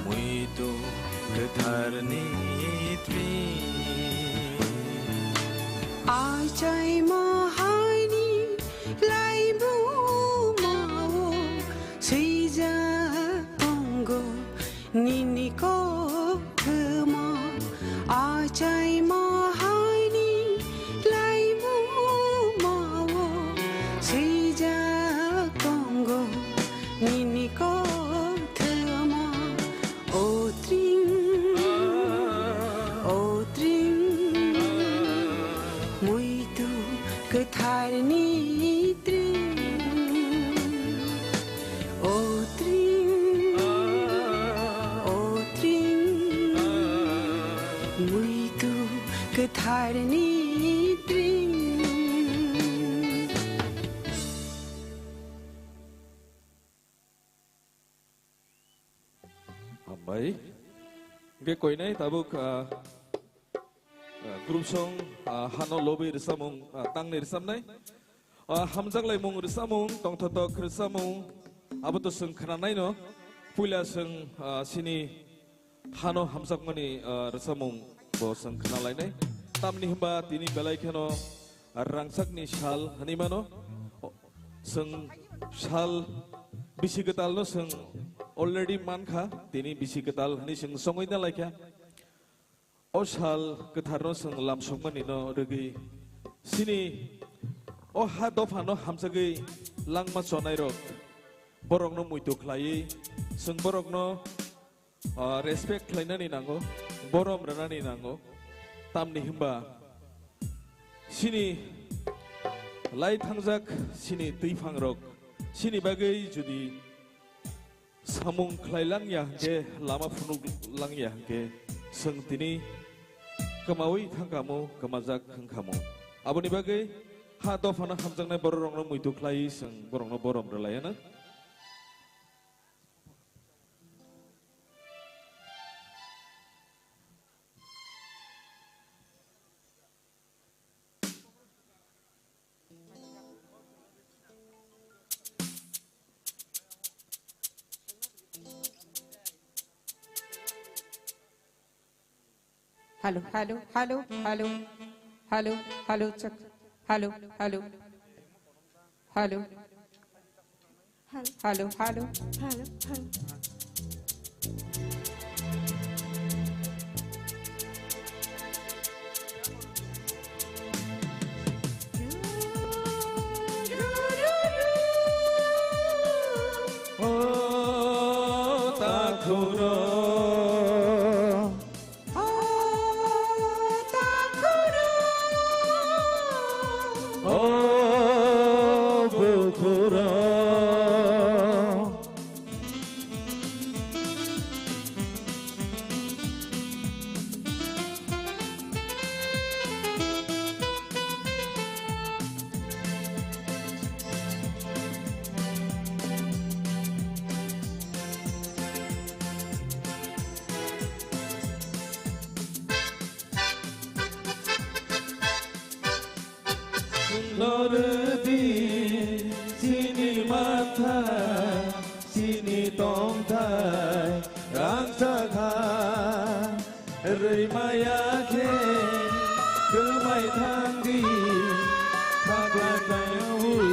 muito getarni tri ai chai ma hai ni lai bu ma wo sei ja tongo ni ni ko kema ai chai ma hai ni lai bu ma wo sei ja tongo ni ni ko kema o tring muito getar ni muito getar ni Hambai ge koinai tabuk group song hano lobby risamung tang ni risamnai hamjak lai mung risamung tong thotok risamung abuto sung khananai no puila sung sini hano hamjak mani risamung bo sung khanalai nai tamni himba tini belai khano rangsak ni shal hanimano sung shal bisi getal no sung already mankha tini bisi getal hani sung songoi na laikya o shal ketharno sung lam songmani no regi sini o ha dofano hamsagi langma sonai rok borok no muito khlai sung borok no respect khlainani nango borom ranani nango tamni himba sini lai thangjak sini tuifang rok sini bagai judi samung khlailang ya ke lama phunuk lang ya ke sung tini kamawi thangkamu kamajak khangkamu aboni bagai ha dofana hamjangnai borok no muito khlai sung borok no borom relayana hello hello hello hello hello hello check hello hello hello hello hello hello oh takuro Nordi sini mata sini tongtai rangsaka rimaya ke kemai thangdi thaglakai hui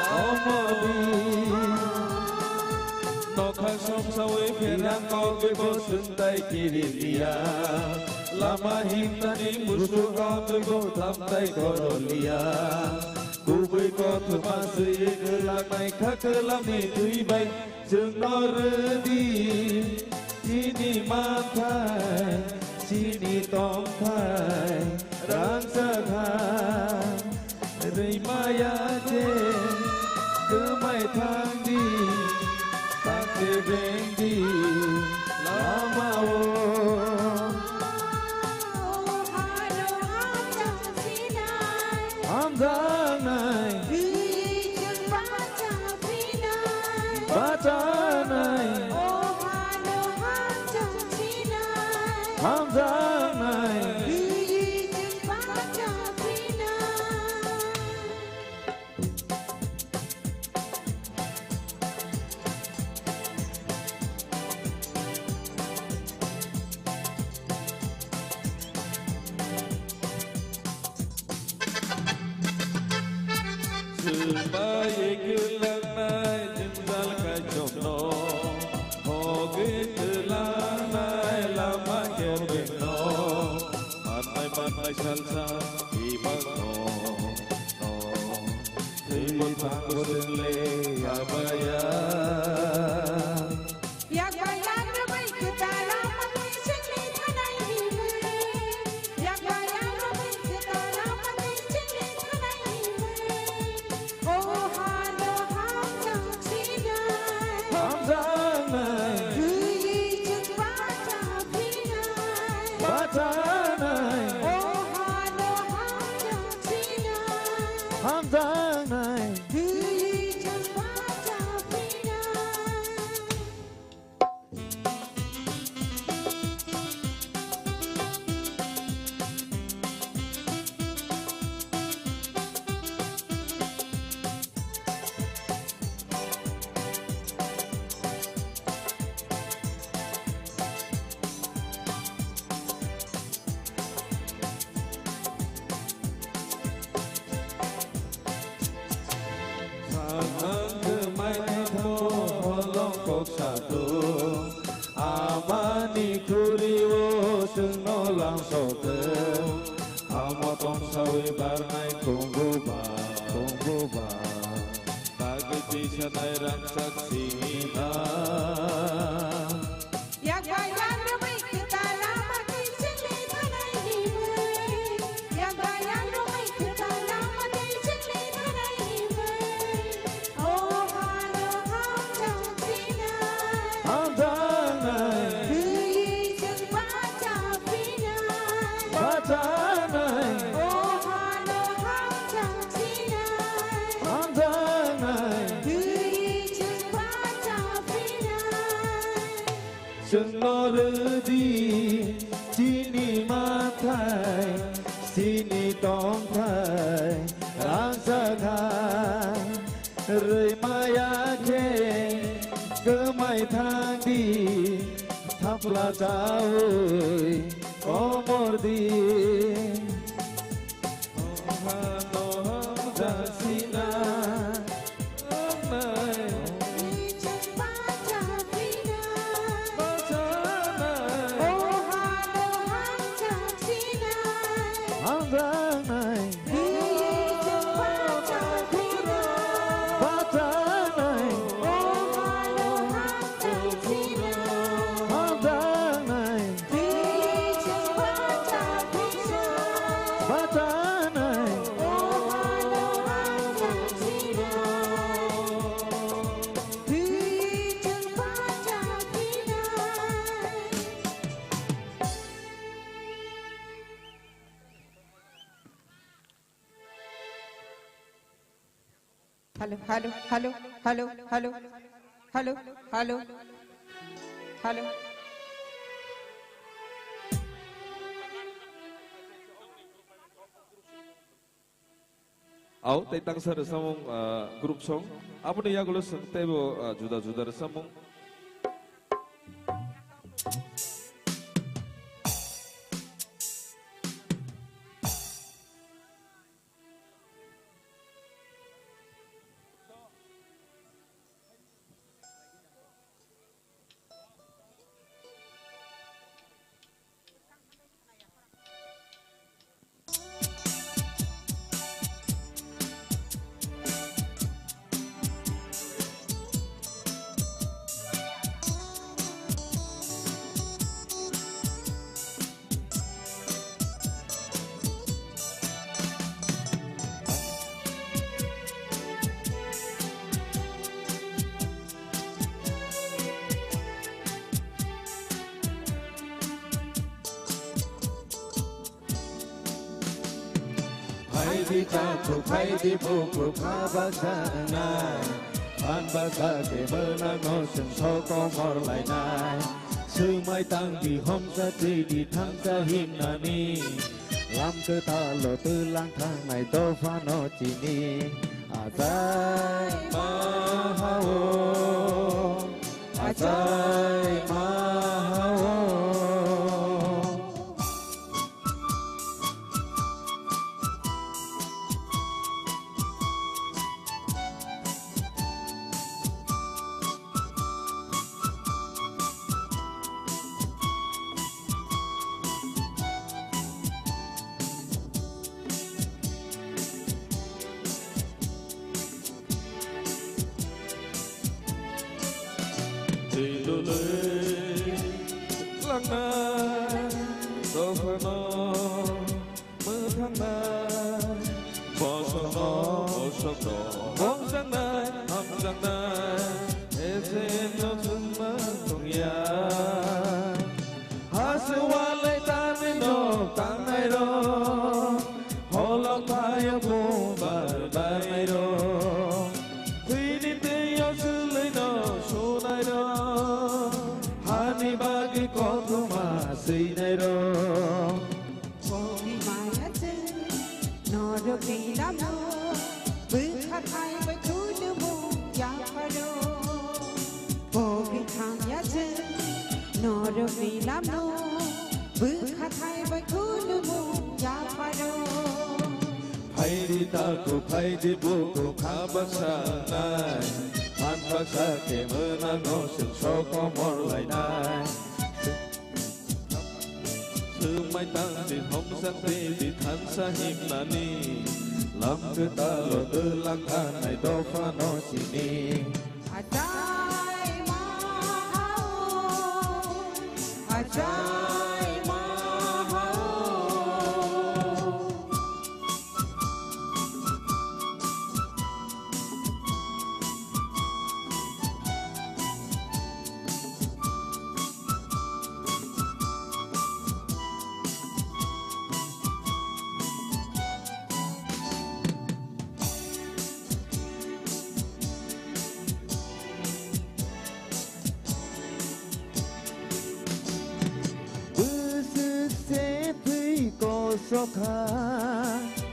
laumodi nokha somsawe pherang kok bosuntai kirilia lama hintani musukat go thamtai korolia kubui kot masui gelamai khakelami tui bai jeung nordi sini mathai sini tongthai rangsakha rimaya je Hamzang này Ghi chân baca pinai Baca này Oh hano hanjang sinai Hamzang này Ghi chân baca pinai Supaya kelanai jendal kacono Hoge telanai lama kerbeno Manai salsa ibang no Timot tanggol le abaya Yak bayang ramai ke dalam hati cengli tanai hime Yak bayang ramai ke dalam hati cengli tanai hime Oh hano hanjang sinai Hamzang này Ghi chân baca pinai Baca này Oh hano hanjang sinai Hamzang này Ghi chân baca pinai Sanang kemain tolong kok satu Amani kuriwo senolang sote Amotong sawi barnai konggo ba Bageti sanai rangsak sina Yak bayang ramai ke dalam hati cengli tanai hime Yak bayang ramai ke dalam hati cengli tanai hime Oh hano hanjang sinai Hamzang này Ghi chân baca pinai Baca này Oh hano hanjang sinai Hamzang này Ghi chân baca pinai Senoledi sini matai sini tong thai rasakan remaya ke kemai thang di thapla chaoi omor di Hano hamzang sina nai Ghi chân baca pinai baca nai Oh hano hanjang sinai Hamzang này Ghi chân baca pinai baca này Oh hano hanjang sinai Hamzang này Ghi chân baca pinai baca này Oh hano hanjang sinai Ghi chân baca pinai Hello, hello, hello, hello, hello, hello, hello, hello. Au tay tăng sơ samung group song apa nih ya kalau sentebo juda samung Haidi taku haidi buku kabasanai An basa ke menang ngoseng soko mor lainai Sumai tang di hom sa di thang sa him nani Lam ke talo tư lang thang này to pha no chini Azai mahao Azai mahao Taku haidi buku kabasanai An basa ke menang ngoseng soko mor lainai Sumai tang di hom sakti di than sa him nani Lam ke talo tư lang an này do pha no sini Ajai mahao Ajai Soka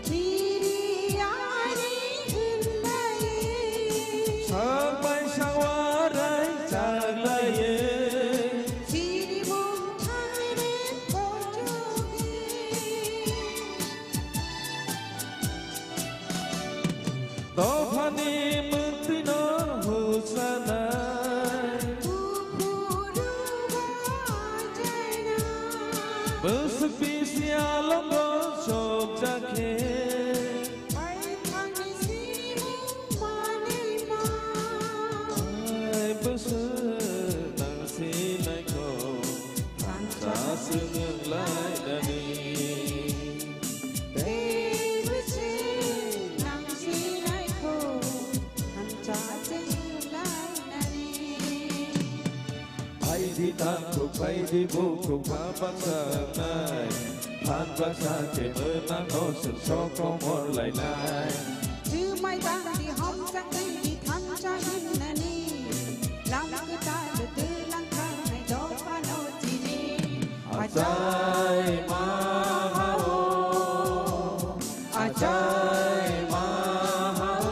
Diri ani hinai Sampai sawarai jaglaye Diri mukhare kojogi Tofani mentino husanai Ukuru wajana Bersepi sialam Sop jakhe Ai thang simu mani ma Ai bese nang si nai ko Than sa sương lai dani Ai bese nang si nai ko Than sa sương lai dani Ai di taku ai di buku kabasanai Than basa ke menang ngoseng soko mor lainai Sumai tang di hom sakti di than sa him nani Lam ke talo tư lang thang này do pha no chini Ajai mahao Ajai mahao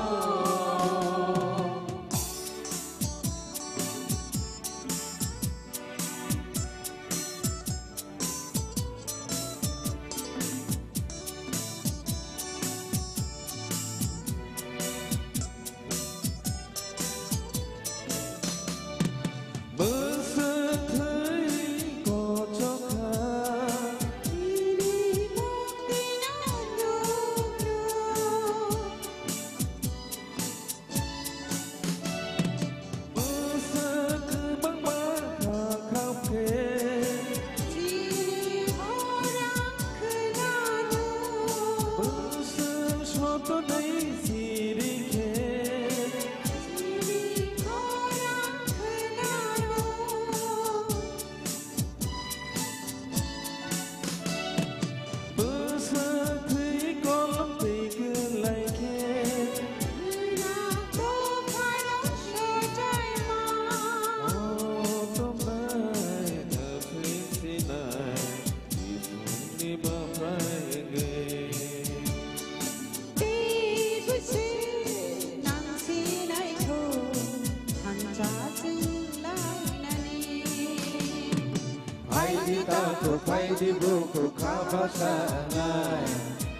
di buku kabasanai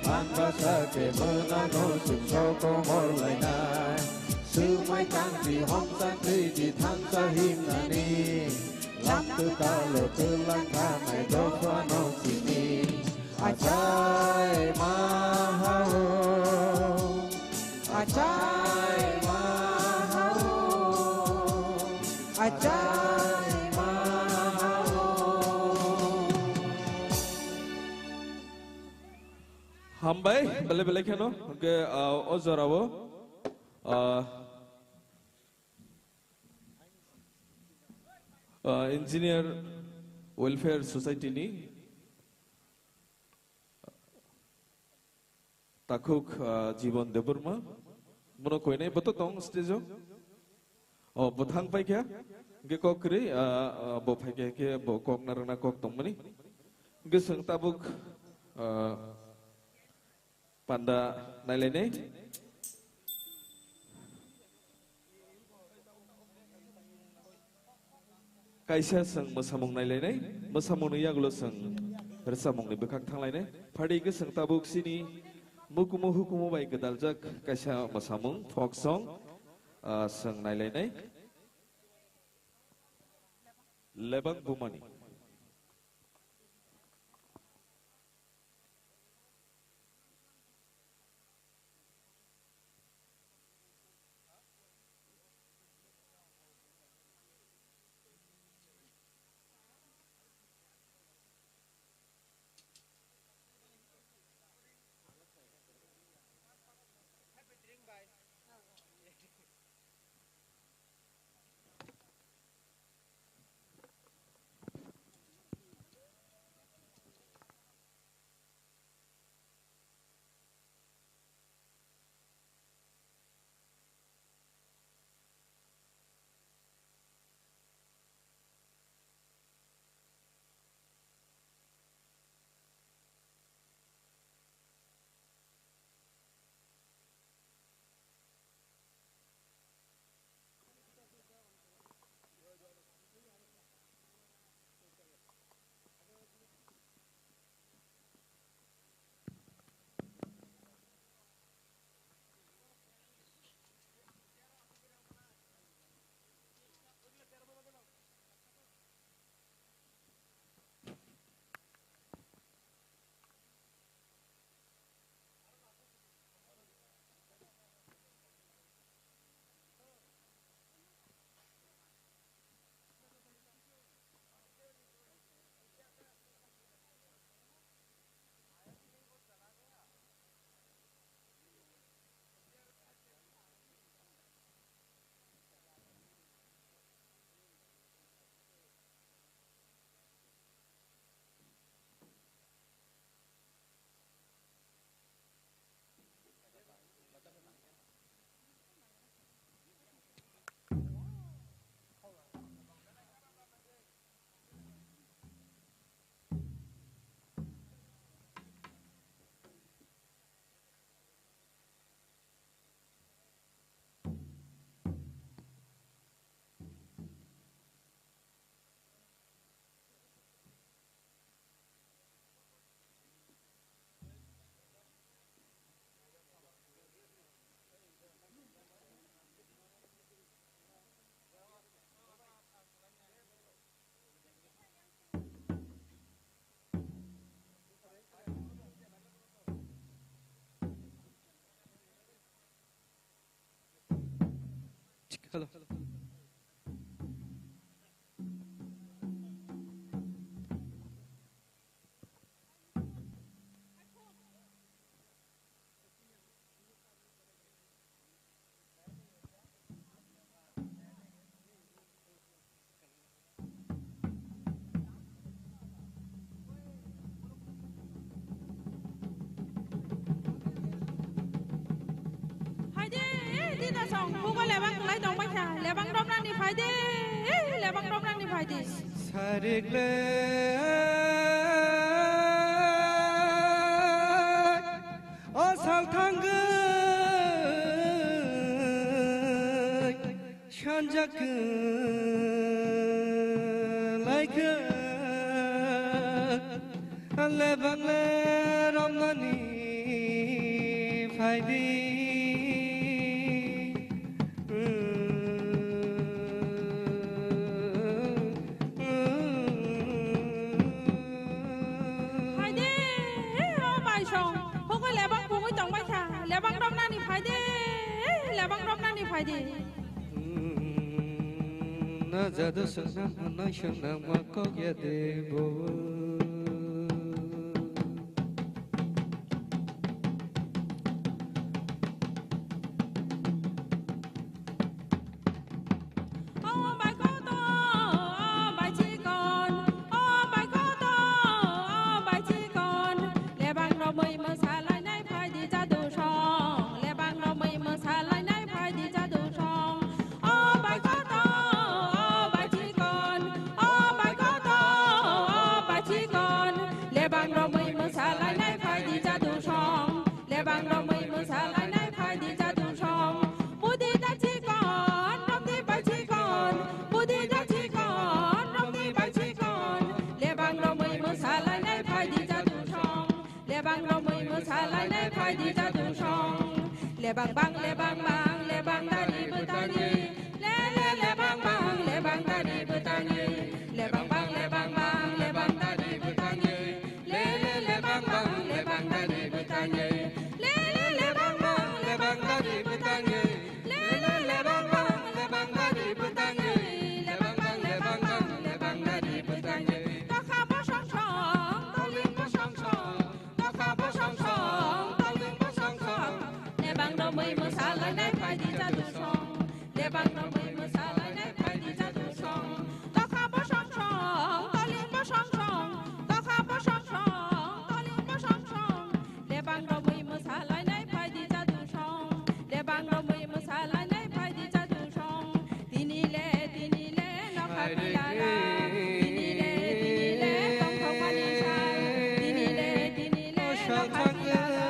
an basa ke menano sum so komor lainai sumai tang di hom san di thang sa him nani lam tu ta lo tu lang tha mai do pha no sini achai mahao achai mahao achai Hambai, balik kan no, ke Ozarawo, Engineer Welfare Society ni, takuk Jiban Deburma, mono koi nahi betul tong stage o, oh buthang pai kya, ke kok kiri, bo pai kya ke bo kok narana kok tong mani, ke seng tabuk Panda nailene kaisa sang masamong nailene masamong ni yaglo sang bersamong ni bekak thanglaine phadi ke sang tabuk sini mukumu hukumu bai gedaljak kaisa masamong folk song sang nailene lebang bumani Hello. Sarik le Sanjaka laika lebang le ramani faidi faidi bai song hokoi lebang bungoi tong bai kha lebang rom nani faidi lebang rom nani faidi na jadu sanam na shanam ko ya debo lebang bang lebang dari betani lebang bang lebang dari betani lebang bang lebang dari betani lebang bang lebang dari betani lebang bang lebang dari betani lebang bang lebang dari betani lebang bang lebang dari betani ta kha ba song song ta ling ba song song ta kha ba song song ta ling ba song song lebang no mây mưa xa lại nay phải đi ra đường sông lebang no mây mưa xa lại nay phải đi ra đường sông ta khá bó sông sông ta liên bó sông sông ta khá bó sông sông ta liên bó sông sông lebang no mây mưa xa lại nay phải đi ra đường sông lebang no mây mưa xa lại nay phải đi ra đường sông tini le nó khá đi la la tini le không không phải đi sai tini le nó khá đi la la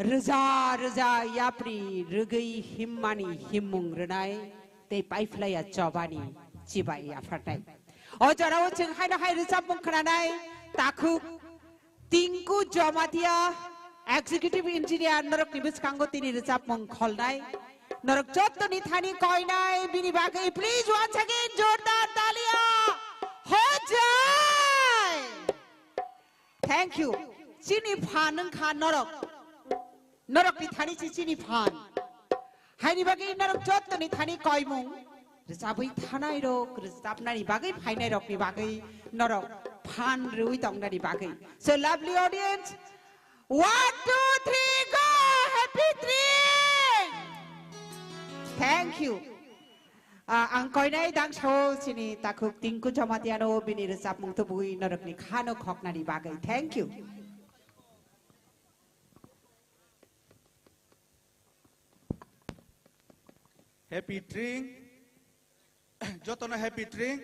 रोजा रोजा याप्रि रुगै हिम्मानि हिमुं रोनाय ते पाइफ्लाया जबानि चिबाय याफारनाय अजराव जों हायना हाय रोजाब मुं खोनानाय ताखु Tinku Jamatia executive engineer नरक निबिस Congo तिनि रोजाब मुं खलनाय नरक जत्तनि थानि कयनाय बिनि बागै प्लीज वन्स अगेन जोरदार तालिया हो जाय थैंक यू चिनि फान खा नरक नरक नि थानि चिनि फान हायनि बागै नरक जत्तनि थानि कयमुं रोजाबै थानाय रक रोजाबनानि बागै फायनाय रकनि बागै नरक फान रुइ दंनानि बागै सो lovely audience 1 2 3 go happy 3 thank you ang koinai dang so sini takuk tingku jamatiano bini resap mung tubui narakni khano khoknani bagai thank you happy drink jotona happy drink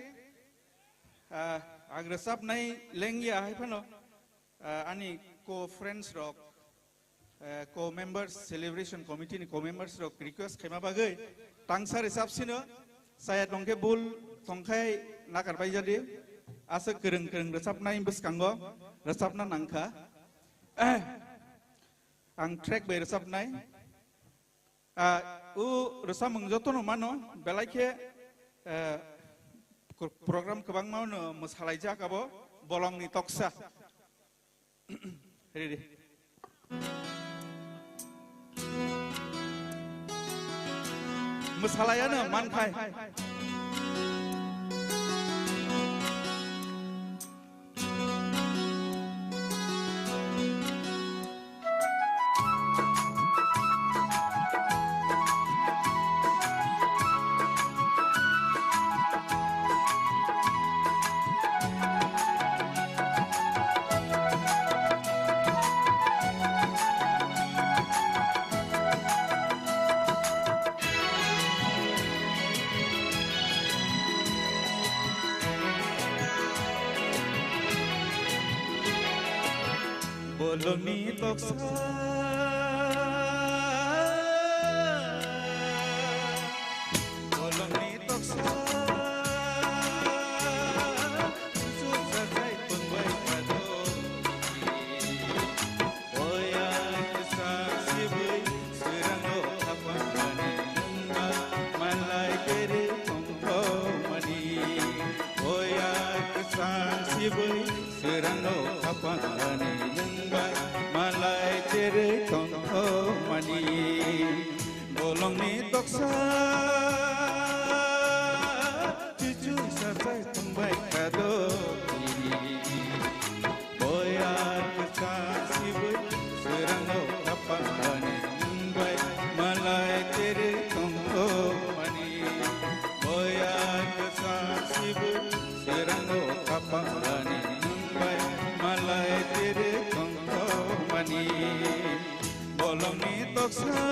ang resap nai lengya hai phano ani co friends rock co members celebration committee ni co members rock request khema bagai tangsa resap sino saya tongke bul tongkai nakar bai jadi asa kereng kereng resap nai beskango resap na nangka ang track bai resap nai resap mengjoto no mano belai ke program kebang mau no masalai jakabo bolong ni toksa ready masalahnya mankai boloni toksa boloni toksa susah jai pengbai kado oya kisah sibai seranglo apa mani lembah malai tere tongko mani oya kisah sibai seranglo apa mani malai tere tongko mani bolong ni toksa cucu satai pembai kado boyar kekasih boy serangau kapan mani mumbai malai tere tongko mani boyar kekasih boy serangau kapan mani mumbai malai tere tongko mani bolong ni toksa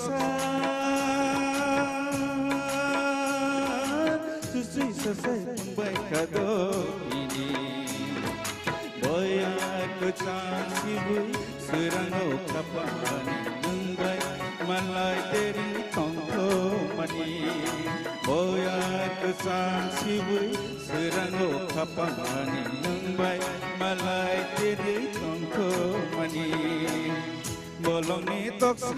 toksa susui sasai tumbai kado ini boya kecang sibui serangau kapan nungbai malai teri tongko mani boya kecang sibui serangau kapan nungbai malai teri tongko mani bolong ni toksa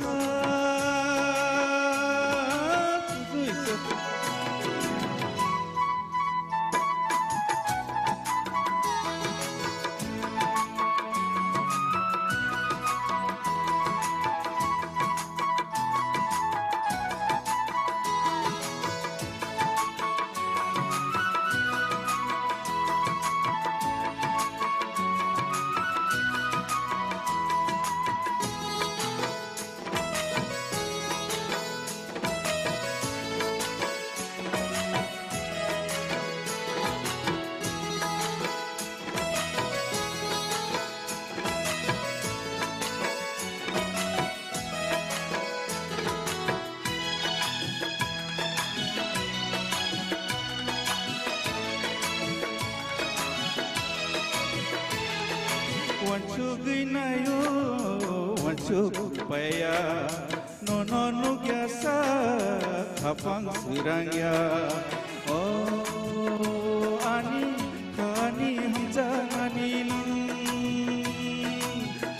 Wanchuginayo, wanchugpaya, no gyasa, kapang surangya. Oh, ani kani hamjangani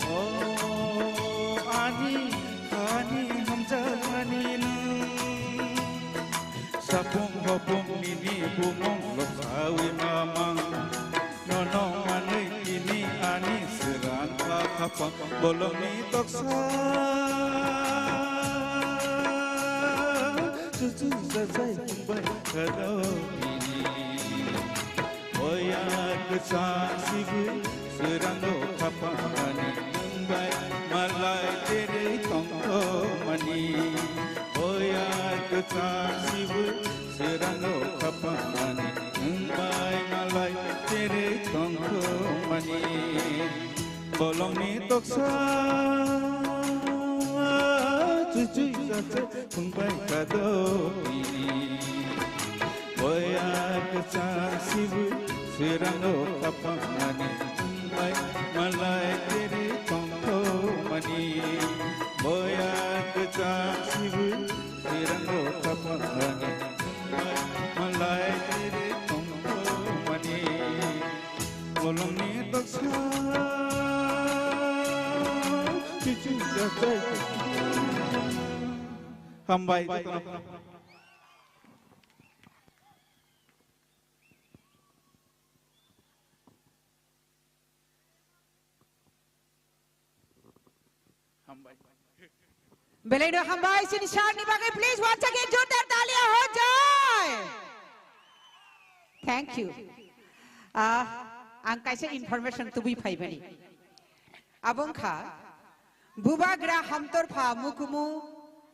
oh, ani kani hamjangani sapung hopung nini bumong losawi mamang. No manai ini ani serang kapang bolong ni toksa cucu sasai tumbai kado ini boya kecang sibui serang kapang ani tumbai malai tere tongko mani boya kecang sibui serang kapang ani tumbai malai tere tongko mani bolong ni toksa cucu sasai tumbai kado ini boya kecang sibui serang kapang ani tumbai malai tere tongko mani boya kecang sibui serang kapang ani tumbai malai tere tongko mani bolong ni toksa cucu sasai hambai Belaido hambai sini shani bagai please once again jodar talia ho jai. Thank you. Ang kaisa information tu bi phai bani. Abong kha bubagra hamtor pha mukumu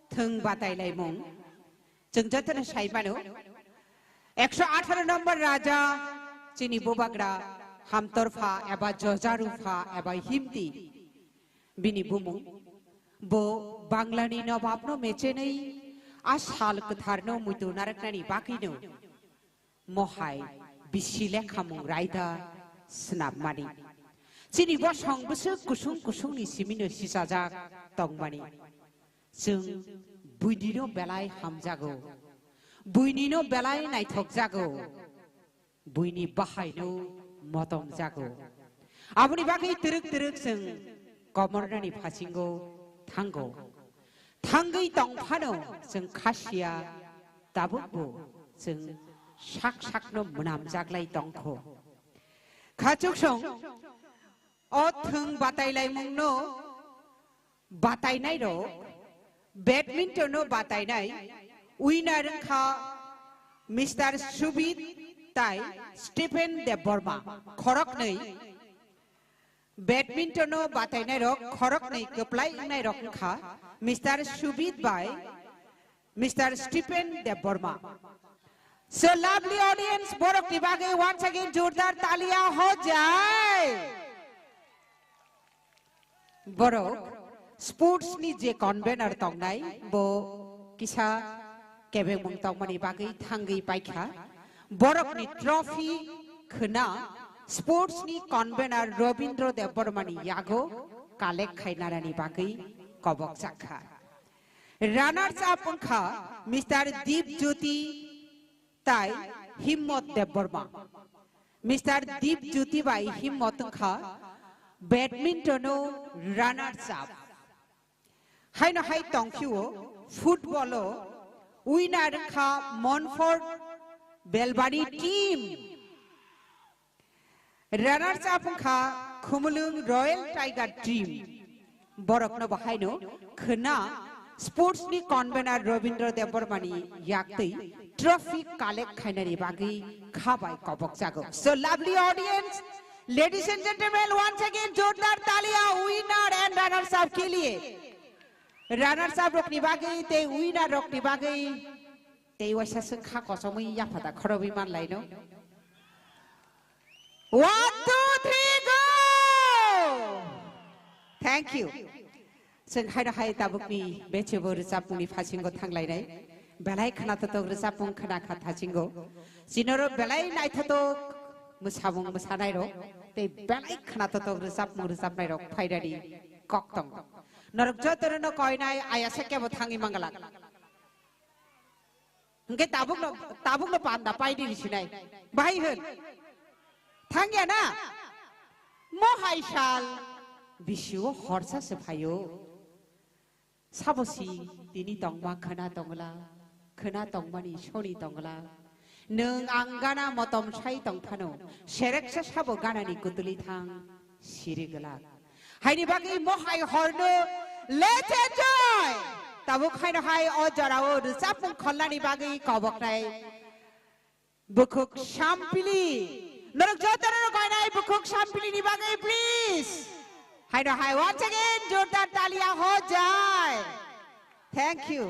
thung batai lai mong. Jengjaten sai banu. 118 number raja chini bubagra hamtor pha eba jojaru pha eba himti bini bumu bo बांग्लानी नवाबनो मेचेनै आसाल कथारनो मुइतु नारकनानि बाकिनो मोहाय बिसिले खामुं रायदा स्नाबमानि चिनि बसं बसो कुसुं कुसुंनि सिमिनो सिसाजा तंमानि जों बुइनिनो बेलाय हामजागौ बुइनिनो बेलाय नायथक जागौ बुइनि बाहायनो मतम जागौ आबुनि बागै तिरुक तिरुक जों कमरनानि फासिंगौ थांगौ थांगै तंफानो जों खासिया दाबुबो जों साक साकनो मुनाम जागलाय तंखो खाचुक सं अ थों बातायलाय मुंनो बातायनाय रो बैडमिंटनो बातायनाय उइनार खा मिस्टर सुबित ताई स्टीफेन देबबर्मा खरक नै बैडमिंटनो बातायनाय रक खरक नै कप्लाय नै रक खा मिस्टर सुबित बाय mister Stephen Debbarma So lovely audience borok dibage once again जोरदार तालियां हो जाए borok स्पोर्ट्स नि जे कन्वेनर तंगनाय बो किसा केबे मुं तंगमानि बागै थांगै बायखा बरकनि ट्रफी खना स्पोर्ट्स नि कन्वेनर रविन्द्र देव बर्मानि यागो कालेक्ट खायनारानि बागै कबक जाखा रानार्स अप उनखा मिस्टर दीप ज्योति ताई हिम्मत देव बर्मा मिस्टर दीप ज्योति बाई हिम्मत उनखा बैडमिंटनो रानार्स अप हाय न हाय तंखियो फुटबॉलो विनर उनखा Montfort Belbari team runners up उनखा खुमलुंग रॉयल टाइगर टीम बरकनो बाहायनो खना स्पोर्ट्स नि कन्वेनर रविन्द्र देव बर्मानि याक्तै ट्रॉफी कालेक्ट खायनानि बागै खाबाय कबक जागो so lovely audience ladies and gentleman once again जोरदार तालियां विनर एंड रनर्स अप के लिए रनर्स अप रकनि बागै ते विनर रकनि बागै ते वैसा सं खा कसमै याफादा खरबि मानलायनो 1 2 3 गो थैंक यू जों हाय दाबुकनि बेचेबो रोजाबमुंनि फासिंगो थांलायनाय बेलाय खोनाथतो रोजाबमुं खोनाखा थासिंगो जिनरो बेलाय नायथतो मोसामुं मोसानाय र ते बेलाय खोनाथतो रोजाबमुं रोजाबनाय र फायदानि कक्तम नरक जतरनो कयनाय आयासे केबो थांगि मंगला हंगे ताबुकनो पान्दा पाइदि रिसिनाय बाहाय होन थांगिया ना महायशाल बिसिव हरसा सफायो साबसी दिनी दंमा खोना दंमानि सनि दंगला नों आंगाना मतम साइ दंथानो सेरेक्सा साबो गानानि गुदुलि थां सिरिगला हायनि बागै महाय हरनो लेट्स एन्जॉय ताबो खायनो हाय अजराव रोजाबमुं खल्लानि बागै कबकनाय बुकुक शामपिली नरक जतरनो कयनाय बुकुक शामपिलीनि बागै प्लीज हाय नो हाय once again जोरदार तालियां हो जाए thank you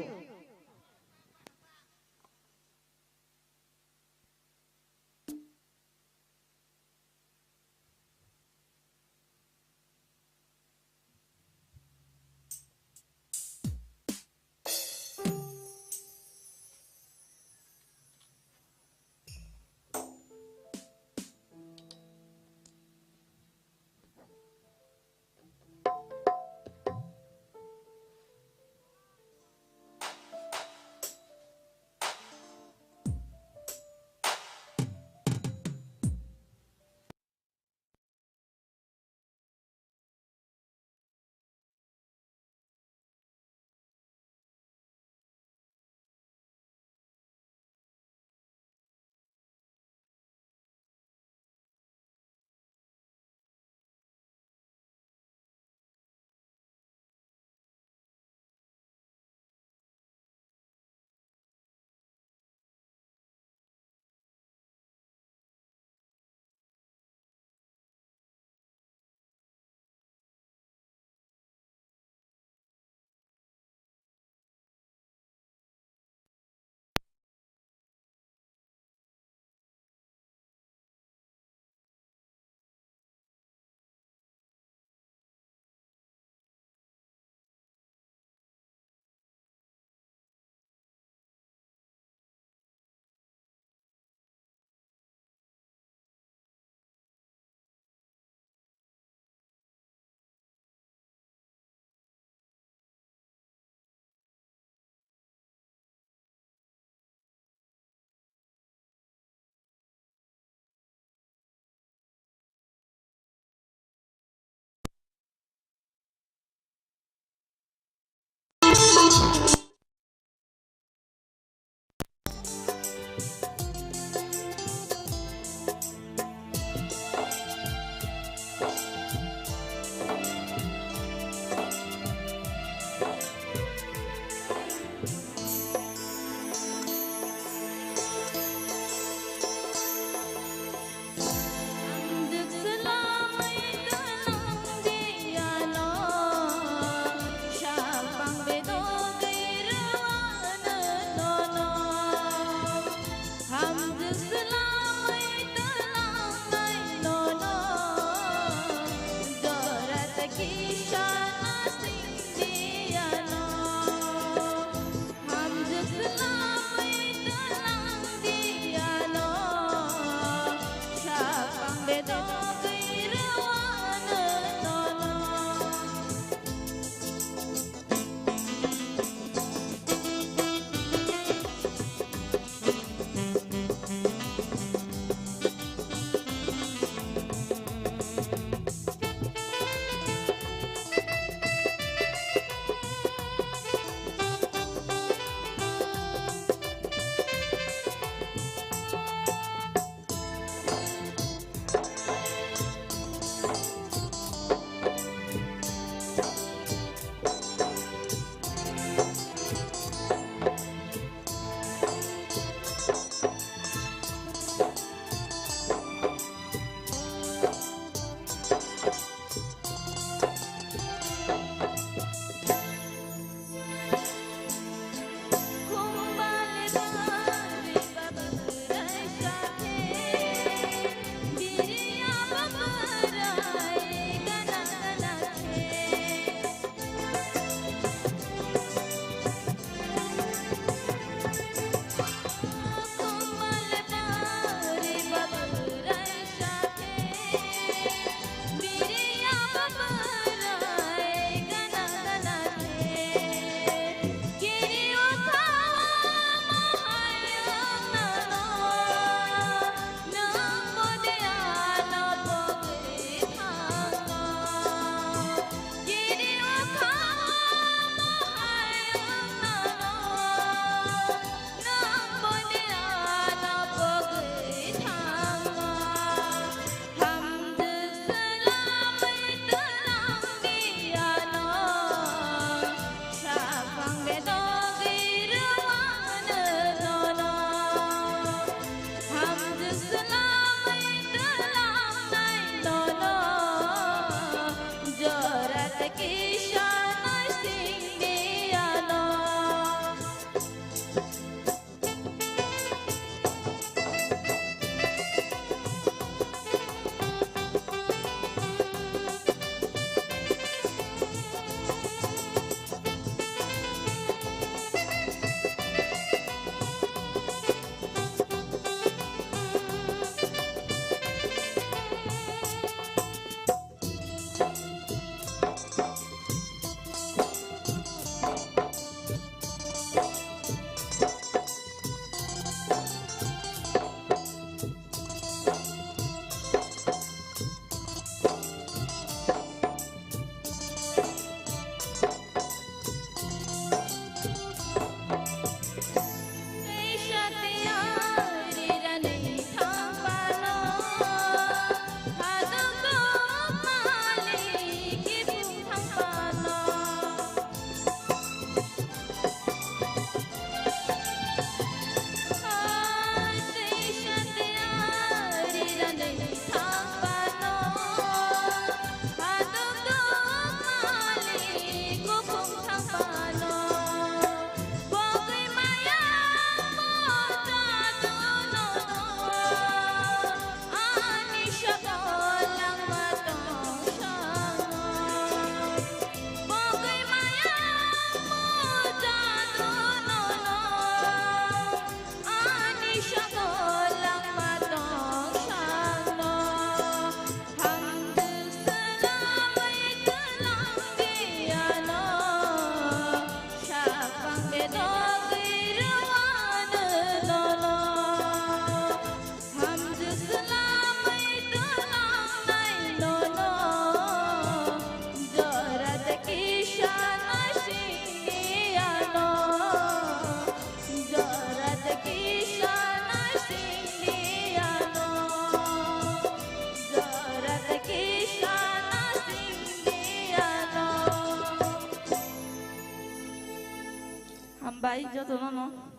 Hambai joto nono.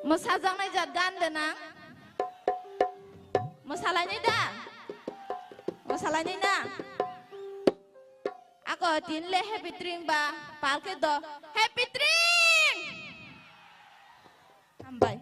Mosajangnai jat gande nang. Mosalai dah. Mosalai dah. Aku tinle happy drink ba. Palke do happy drink. Ambai.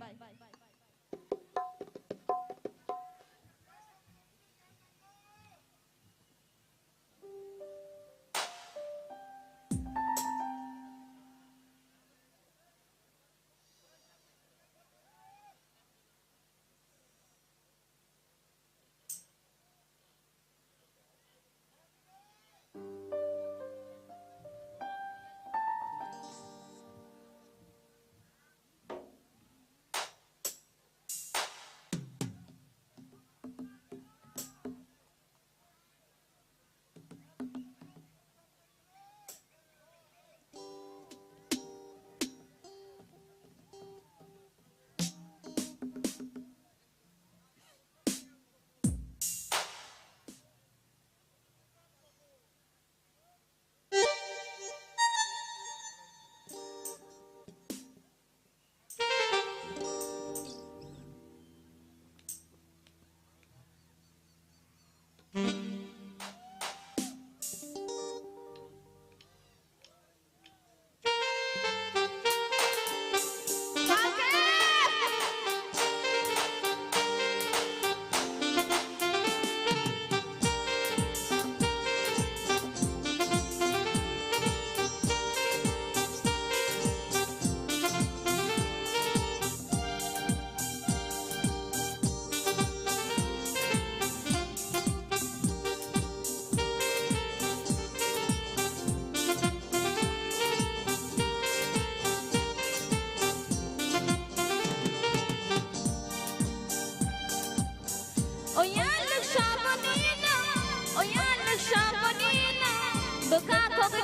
Baka ko